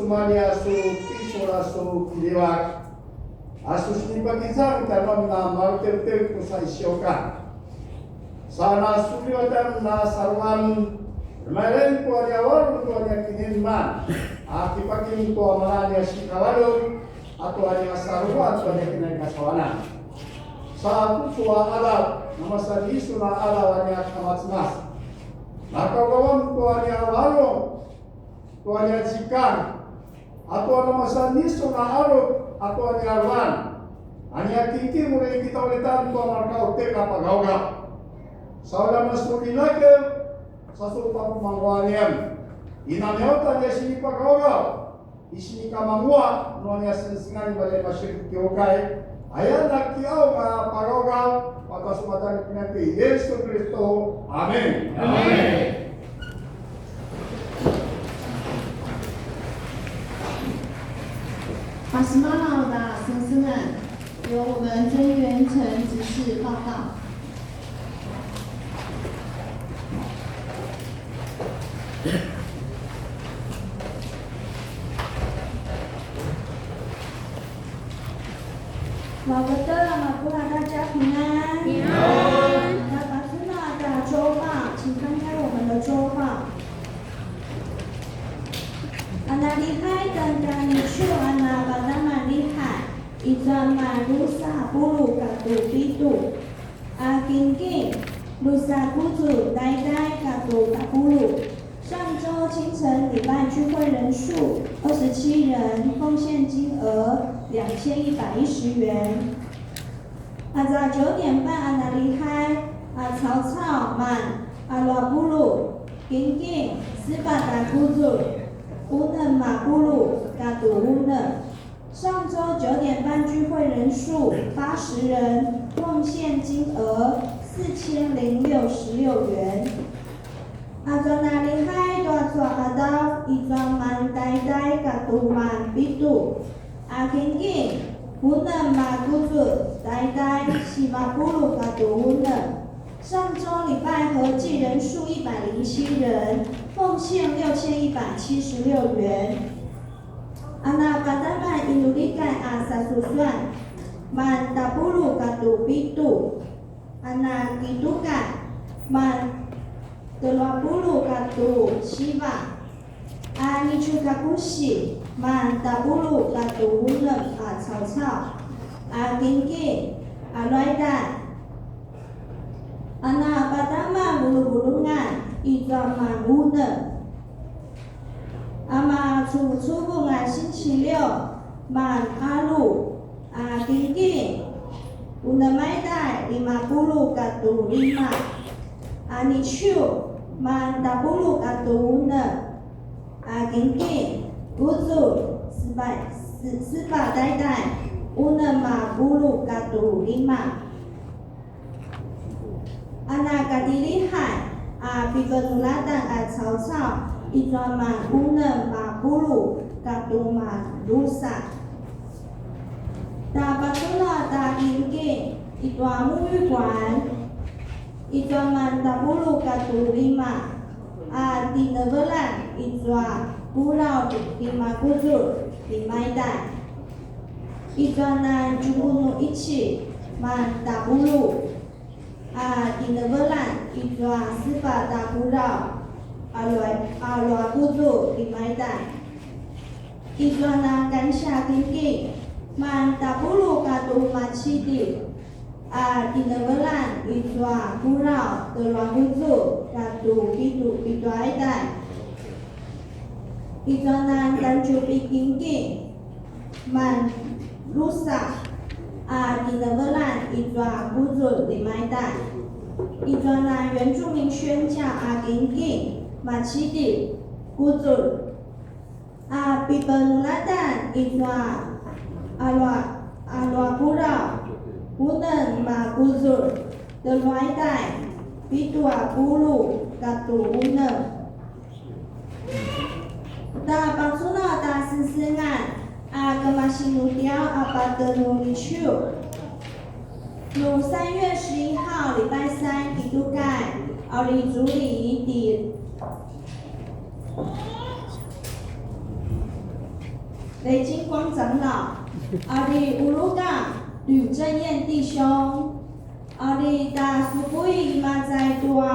sumania su pisora su kiliwak. Asus ni pagizang tanom na martir-tir ko sa isyoka. Sana suliwatan na sarwan Maren ko niya warun ko niya kininman. Aki pagin ko amalanya si kawalon ato niya sarwan ko niya kinagkasawanan. Sa tuwa alaw na masaliso na alaw niya kamatsmas. Nakagawan ko niya walong ko niya jikan. Ato na masaliso na araw ato niya alwan. Anya kiki mulai kita ulitan ko marka uteka pagawga. Sa ulam na sulilakem sa supa pemangwalian. Inameota niya sini pagawga. Isini kamangwa no niya sinsingan balay masyik kiyokay. Ayan nagkiaw nga pagawga patasumatan pinati Yesu Kristo. Amen. Amen. 巴斯马劳的神师们，由我们曾元成执事报告。老哥哥、老姑大家平安。平安。那巴斯纳的周报，请翻开我们的周报。Anak lihai tentang isu anak pertama lihai Izaman lusa bulu katu pitu Aking lusa kutu dai katu tak bulu 上周清晨礼拜聚会人数27人，奉献金额2110元。在9点半anak lihai草草man bulu king sebatang kutu乌嫩马布鲁嘎杜乌嫩，上周9点半聚会人数80人，奉献金额4066元。阿专那里海多做阿道，一专曼呆嘎杜曼比杜，阿肯金乌嫩马古祖呆西马布鲁嘎杜乌嫩。上周礼拜合计人数107人，奉献6176元。Anak pertama Indonesia sasusuan man 10 katu pitu. Anak ketiga man 20 katu siwa. Ani juga kusi man 10 katu unem cao. Tinggi aloidan. Anak pertama bulu-bulungan izaman unem. Ama subuh-subuh星期六 man alu tinggi unem maida 50 katu 5. Ani chu man 10 katu unem. Tinggi uzur sebab dai unem 50 katu 5. Anak kadilihai pipenulatan cao izaman unem 50 katu rusa. Dapat pula tinggi itu 沐浴馆 izaman 10 katu 5. Di nebelan itu pulau 57 di Medan. Izaman jumunu ichi man 10. Di nebelan itu sebab pulau alua kudu di Medan. Itu akan tinggi man 10 katu macidi. Di nebelan itu pulau alua kudu katu pitu Medan. Itu akan tinggi man rusak. Di nebelan itu kudu di Medan. 一专栏原住民宣教tinggi macidi kudu pipenulatan itu alua pulau unen kudu terwaitai pitu 10 katu unen. Da paksuna da sensengan kemasinudiau apa tenulicu. 3月11号礼拜3基督盖奥利主里底雷金光长老，阿里乌鲁港吕正彦弟兄，阿里达苏布伊马在多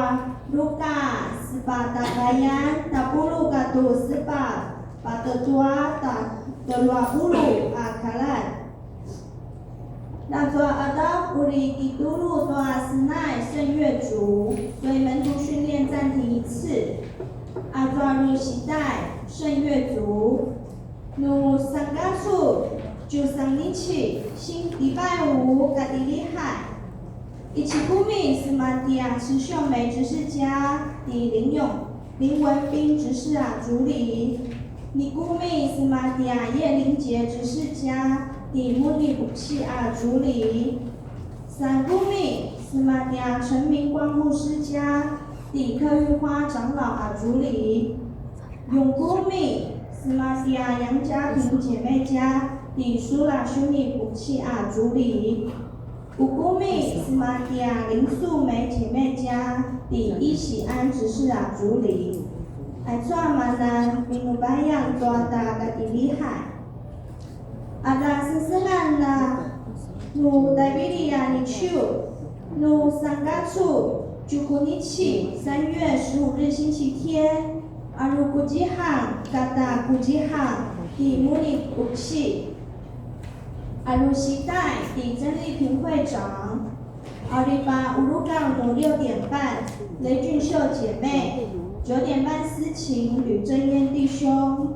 卢卡斯巴达盖yan达布鲁卡杜斯巴巴德多达德罗布鲁阿卡兰。那做阿道布里基督路多斯奈圣乐族，所以门徒训练暂停一次。阿抓路西代圣乐族，努三嘎处就上一起，星礼拜五嘎地厉害。一起顾名斯马蒂亚持秀美执事家的林文斌执事主理，你顾名斯马蒂亚叶林杰执事家的穆尼布契主理，三顾名斯马蒂亚陈明光牧师家的柯玉花长老主理，永顾名斯马蒂亚杨家庭姐妹家的苏拉兄弟布契主理。五姑妹斯马蒂亚林素梅姐妹家的伊喜安执事主理，爱抓马南民鲁白样抓大个的厉害，阿达斯斯汉那努代比利亚尼丘努三嘎处就库尼奇3月15日星期天，阿鲁古吉行嘎达古吉行的穆尼古契。阿鲁西代的曾丽萍会长，阿里巴乌鲁港6点半，雷俊秀姐妹，9点半司琴吕正彦弟兄，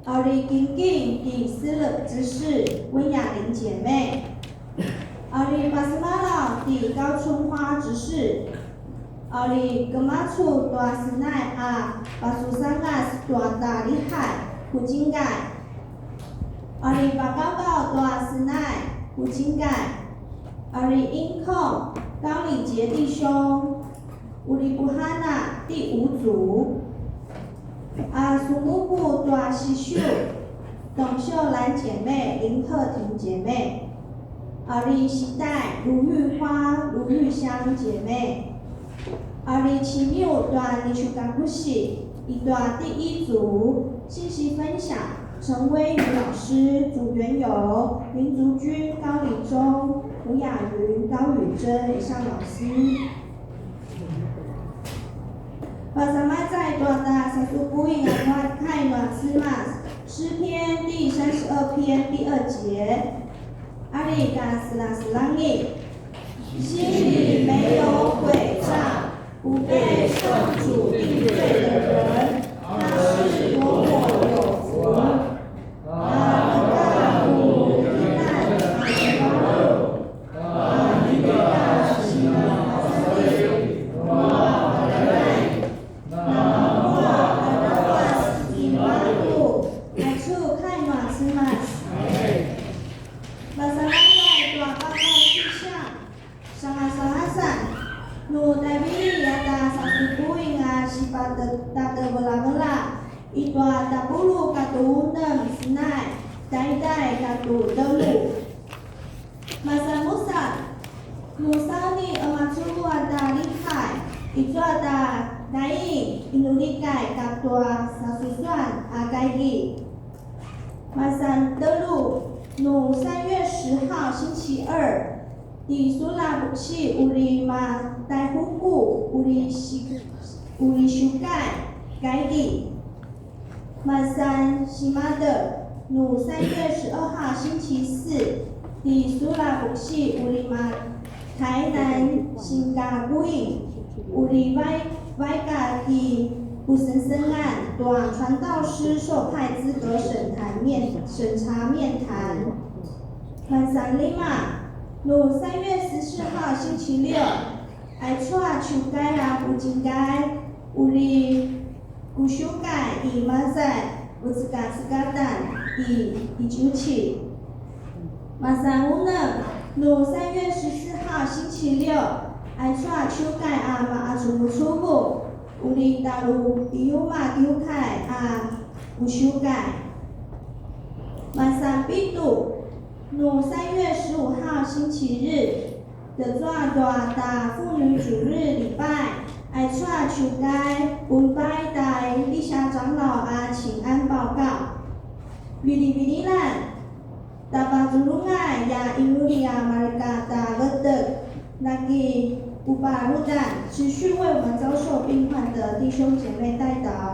阿里金金的斯勒执事温雅玲姐妹，阿里巴斯马老的高春花执事，阿里格马处大斯奈巴苏桑嘎斯大厉害古金盖。阿里巴高高大斯奈胡金盖，阿里英控高礼杰弟兄，乌里布哈纳第5组，苏木布大西秀，董秀兰姐妹林鹤婷姐妹，阿里西代卢玉花卢玉香姐妹，阿里奇缪大尼修干古西一段第1组信息分享。陈威宇老师，组员有林竹君、高礼忠、胡雅云、高宇珍以上老师。巴萨玛在多达萨苏布印泰暖斯玛诗篇第32篇第2节，阿里嘎斯拉斯拉尼，心里没有诡诈，不被圣主定罪的人，他是多么有福。3月10号星期二，的苏拉布契乌里马代呼古乌里修盖的马山西马的努3月12号星期四，的苏拉布契乌里马台南新加古印乌里外嘎的不生生案短传道师受派资格审查面谈。曼山里马，努3月14号星期六，爱错秋盖不金盖，乌里古修盖以马赛乌兹嘎斯嘎丹以97。曼山乌呢，努3月14号星期六，爱错秋盖马出部。乌里大陆比尤马丢开乌修盖，马上比度，努3月15号星期日的抓大妇女主日礼拜，爱错秋盖本拜代地下长老请安报告。Bili-bililan, dapat zulungan ya Inulia mereka tak gedek lagi uparudan，持续为我们遭受病患的弟兄姐妹代祷。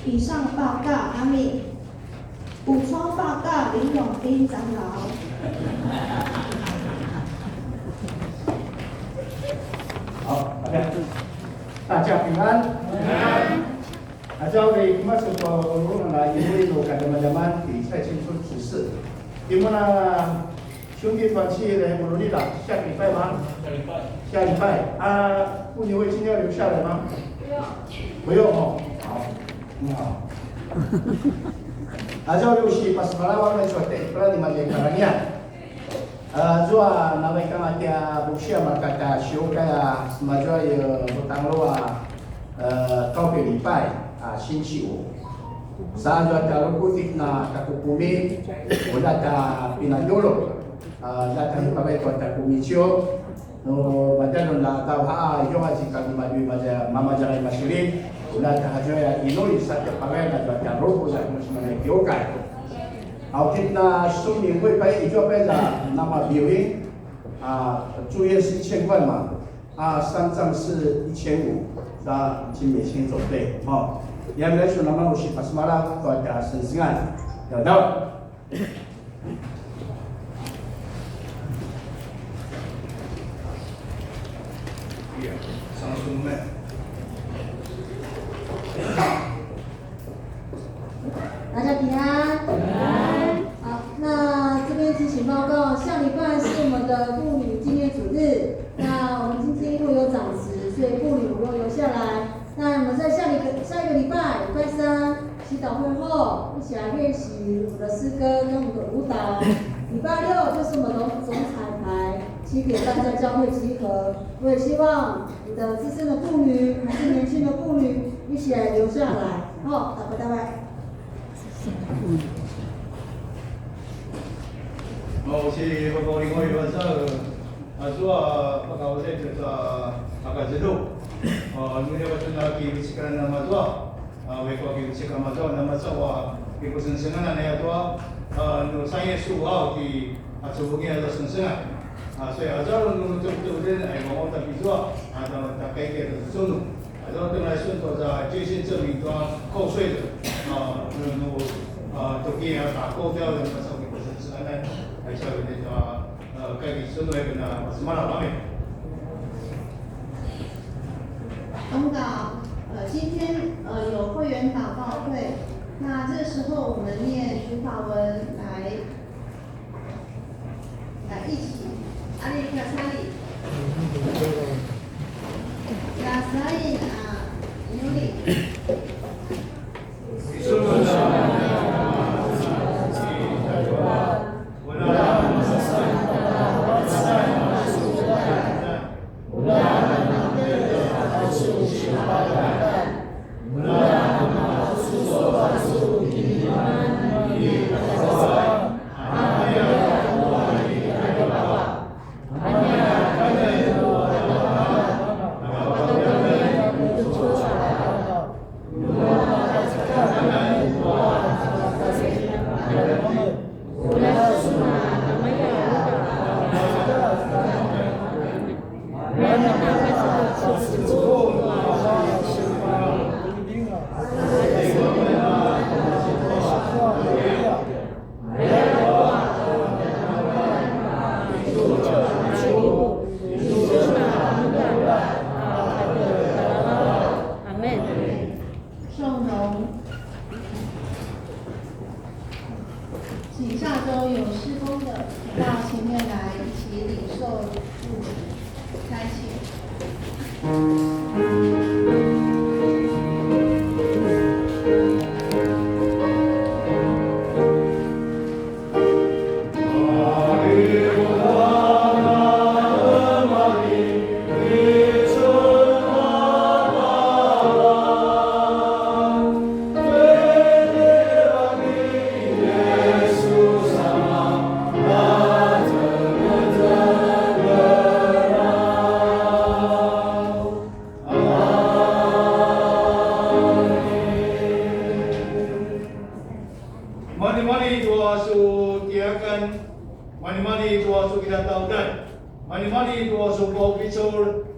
以上报告，阿米。补充报告，林永斌长老。好，大家大家平安。Ajaw dari masuk ke urung na ibu itu kada zaman di saya cinsun susu. Dimana兄弟团契的努力了，下礼拜吗？下礼拜。啊，妇女会今天要留下来吗？不用哦。好，很好。Ajaw lusi pas malawan na suate, pala di mali karanya. Zua nawai kama tia busia makata siu kaya semajua ye hutang loa 告别礼拜星期五。Sa ada rukutik na kakupumi, wala ta pinadolo, data ipabay ko ta kumisyo, no madano na tao yung aji kami madui mamajalay masilin, wala ta hajoya inuli sa kapagay na data ruko sa kumusman kiyokay. Aukit na sumi hui pa ijo pa za nama biwing, 住院是1000块嘛，丧葬是1500。今每天走对，好，也来说，那么我是把什么啦，大家身心安，要到。上书们。大家平安。平安。好，那这边提醒报告，下礼拜是我们的妇女纪念主日，那我们今天会有长职，所以妇女不用留下来。那我们在下一个礼拜，礼拜3祈祷会后，一起来练习我们的诗歌跟我们的舞蹈。礼拜6就是我们的总彩排，7点半在教会集合。我也希望你的资深的妇女还是年轻的妇女一起来留下来。好，拜拜。我是报告另外一个主要报告在就是아까 제도 누리가 좀 기비치가 남아도 외국 기비치가 남아도 남아서 이거 선생은 안 해도 no 사이에 수와 이 아주부게 해서 선생아所以아자로는 좀 우리는 알고 온다 비주아 다 깨게 좀 아자로 때문에 순서자 제신证明扣税的도끼에 다扣掉的时候이거 선생은还是有那个该给顺位的什么了方面。公告，今天有会员祷告会，那这时候我们念主法文来一起，阿里卡萨里，卡萨里努力。请下周有施工的到前面来一起领受祝福，开启。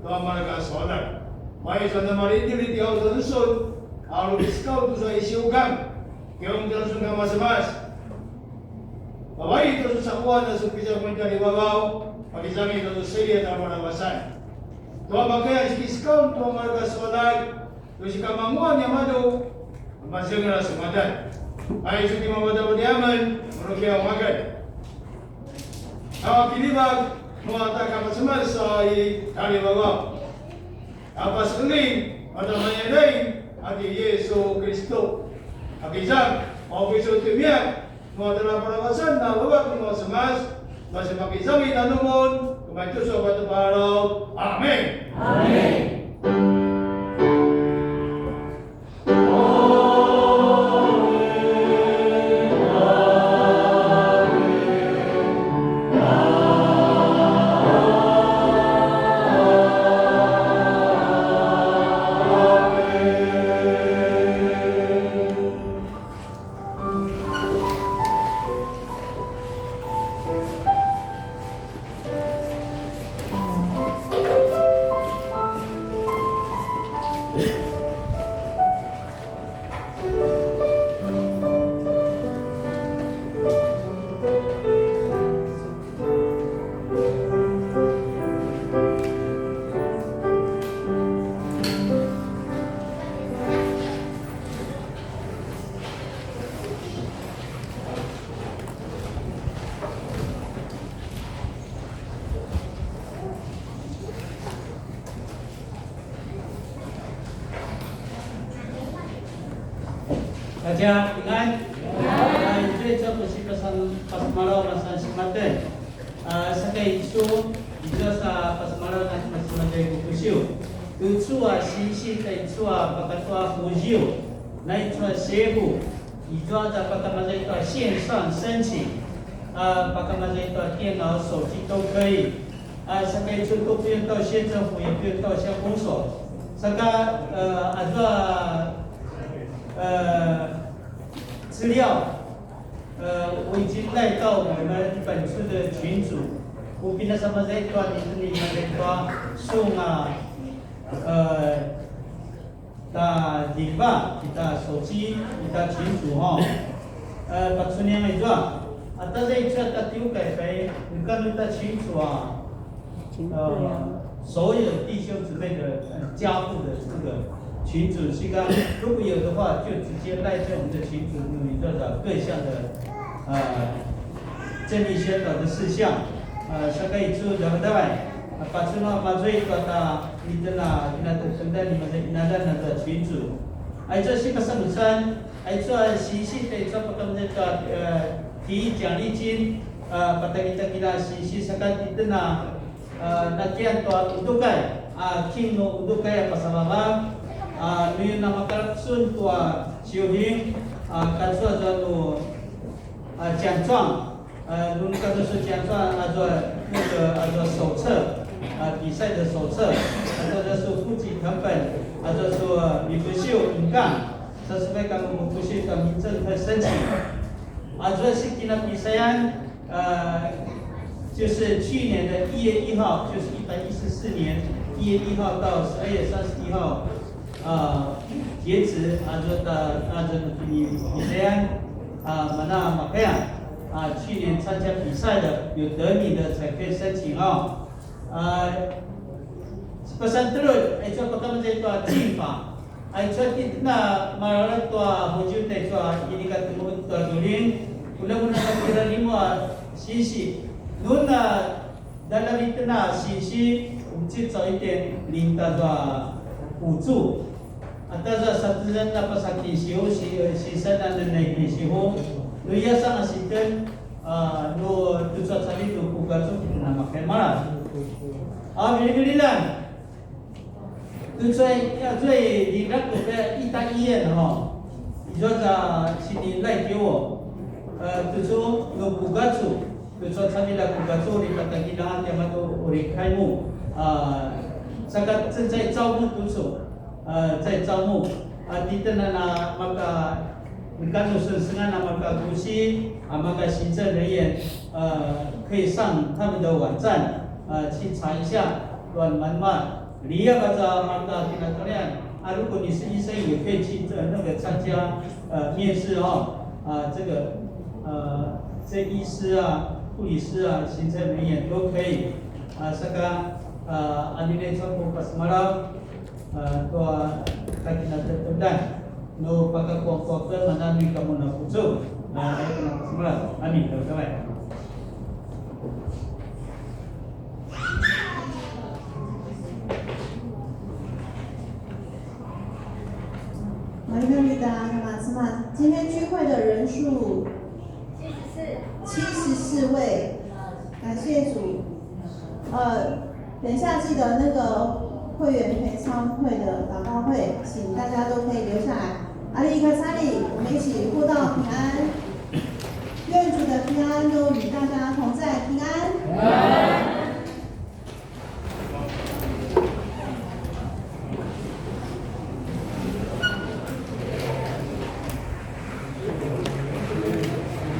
doa mereka soalan. Mai sana mari diri dia udah sun, alu diskau tu saya isiukan, keong terus nggak mas-mas. Bapak itu susah kuat dan supaya mencari wabau, bagi kami itu sedia tanpa nawasan. Tua makanya diskau tua mereka soalan, terus jika manguan yang madu, masih ngerasa madan. Ai suki mawada badiaman, merugikan makan. Awak kilibag, mengatakan mas-mas saya kali wabau. Apa sekali ada menyenai hati Yesus Kristus. Hakizan, mau besok timia, mau dalam perawasan, nak bawa mau semas, masih pakai zami dan numun, kemaju sobat terbaru. Amin. Amin.大家平安。最这不是pas malam masa sematan. Sekai isu ijasa pas malam nanti masih menjadi kusiu. Tutua sisi tutua pakatua hujiu. Naik tua sebu. Ijua ada pakamaja itu 线上申请。pakamaja itu 电脑、手机都可以。sekai itu都不用到县政府，也不用到乡公所。sekai资料，我已经带到我们本处的群组。我平常什么在抓你这里在抓送打电话、打手机、打群组哈，把村里面抓，大家一抓打丢改肥，你看那打群组所有弟兄姊妹的家父的这个。群组是刚，如果有的话，就直接赖在我们的群组里头的各项的正义宣导的事项，可以做两个代，把这那把这个的你的啦，你那的等待你们的那的群组，这是个什么山？这信息的这个这个提奖励金，把kita sisi sekarang itu nantian tuan untuk kino untuk kaya pasababa. Nuyu nama kalsun tua siuhing kalsun janu 奖状，nun kalsun是奖状，那个手册，比赛的手册，是户籍成本，是米不秀引杠，这是被咱们不秀的民政会申请，这是今年比赛就是去年的1月1号，就是114年1月1号到12月31号。截止比赛mana makanya 去年参加比赛的有得名的才可以申请pesan terus itu pertama saya itu cinta itu kita malah itu wujud itu ini kata mulut turin ulang-ulang kira 5sisi nuna dalam itu sisi wujud 找一点领导的补助。Atas satu dan apa sakit siu sisa dan naik siu, lu ya sang asisten, lu tujuan sali tu bukan tu kita nama kemana. Alhamdulillah, tujuan最离那个意大利人哈，你说在sini来给我，tujuan lu bukan tu, tujuan sali lah bukan tu di kata kita yang itu oleh kamu, sekarang 正在招募读书。在招募di tengah maka mereka senang maka kursi maka 行政人员可以上他们的网站去查一下软门嘛你要把它放到电脑这样啊，如果你是医生，也可以去那个参加面试哦这个这医师啊、护理师啊、行政人员都可以saka anile chopo pasmara tua kakina tertendan no pakakuang-kuang manami kamu na puso ay kena pasmara amin teman-teman.今天聚会的人数74位，感谢主。等一下记得那个会员陪参会的祷告会，请大家都可以留下来。阿里卡萨里，我们一起互道平安，愿主的平安都与大家同在，平安。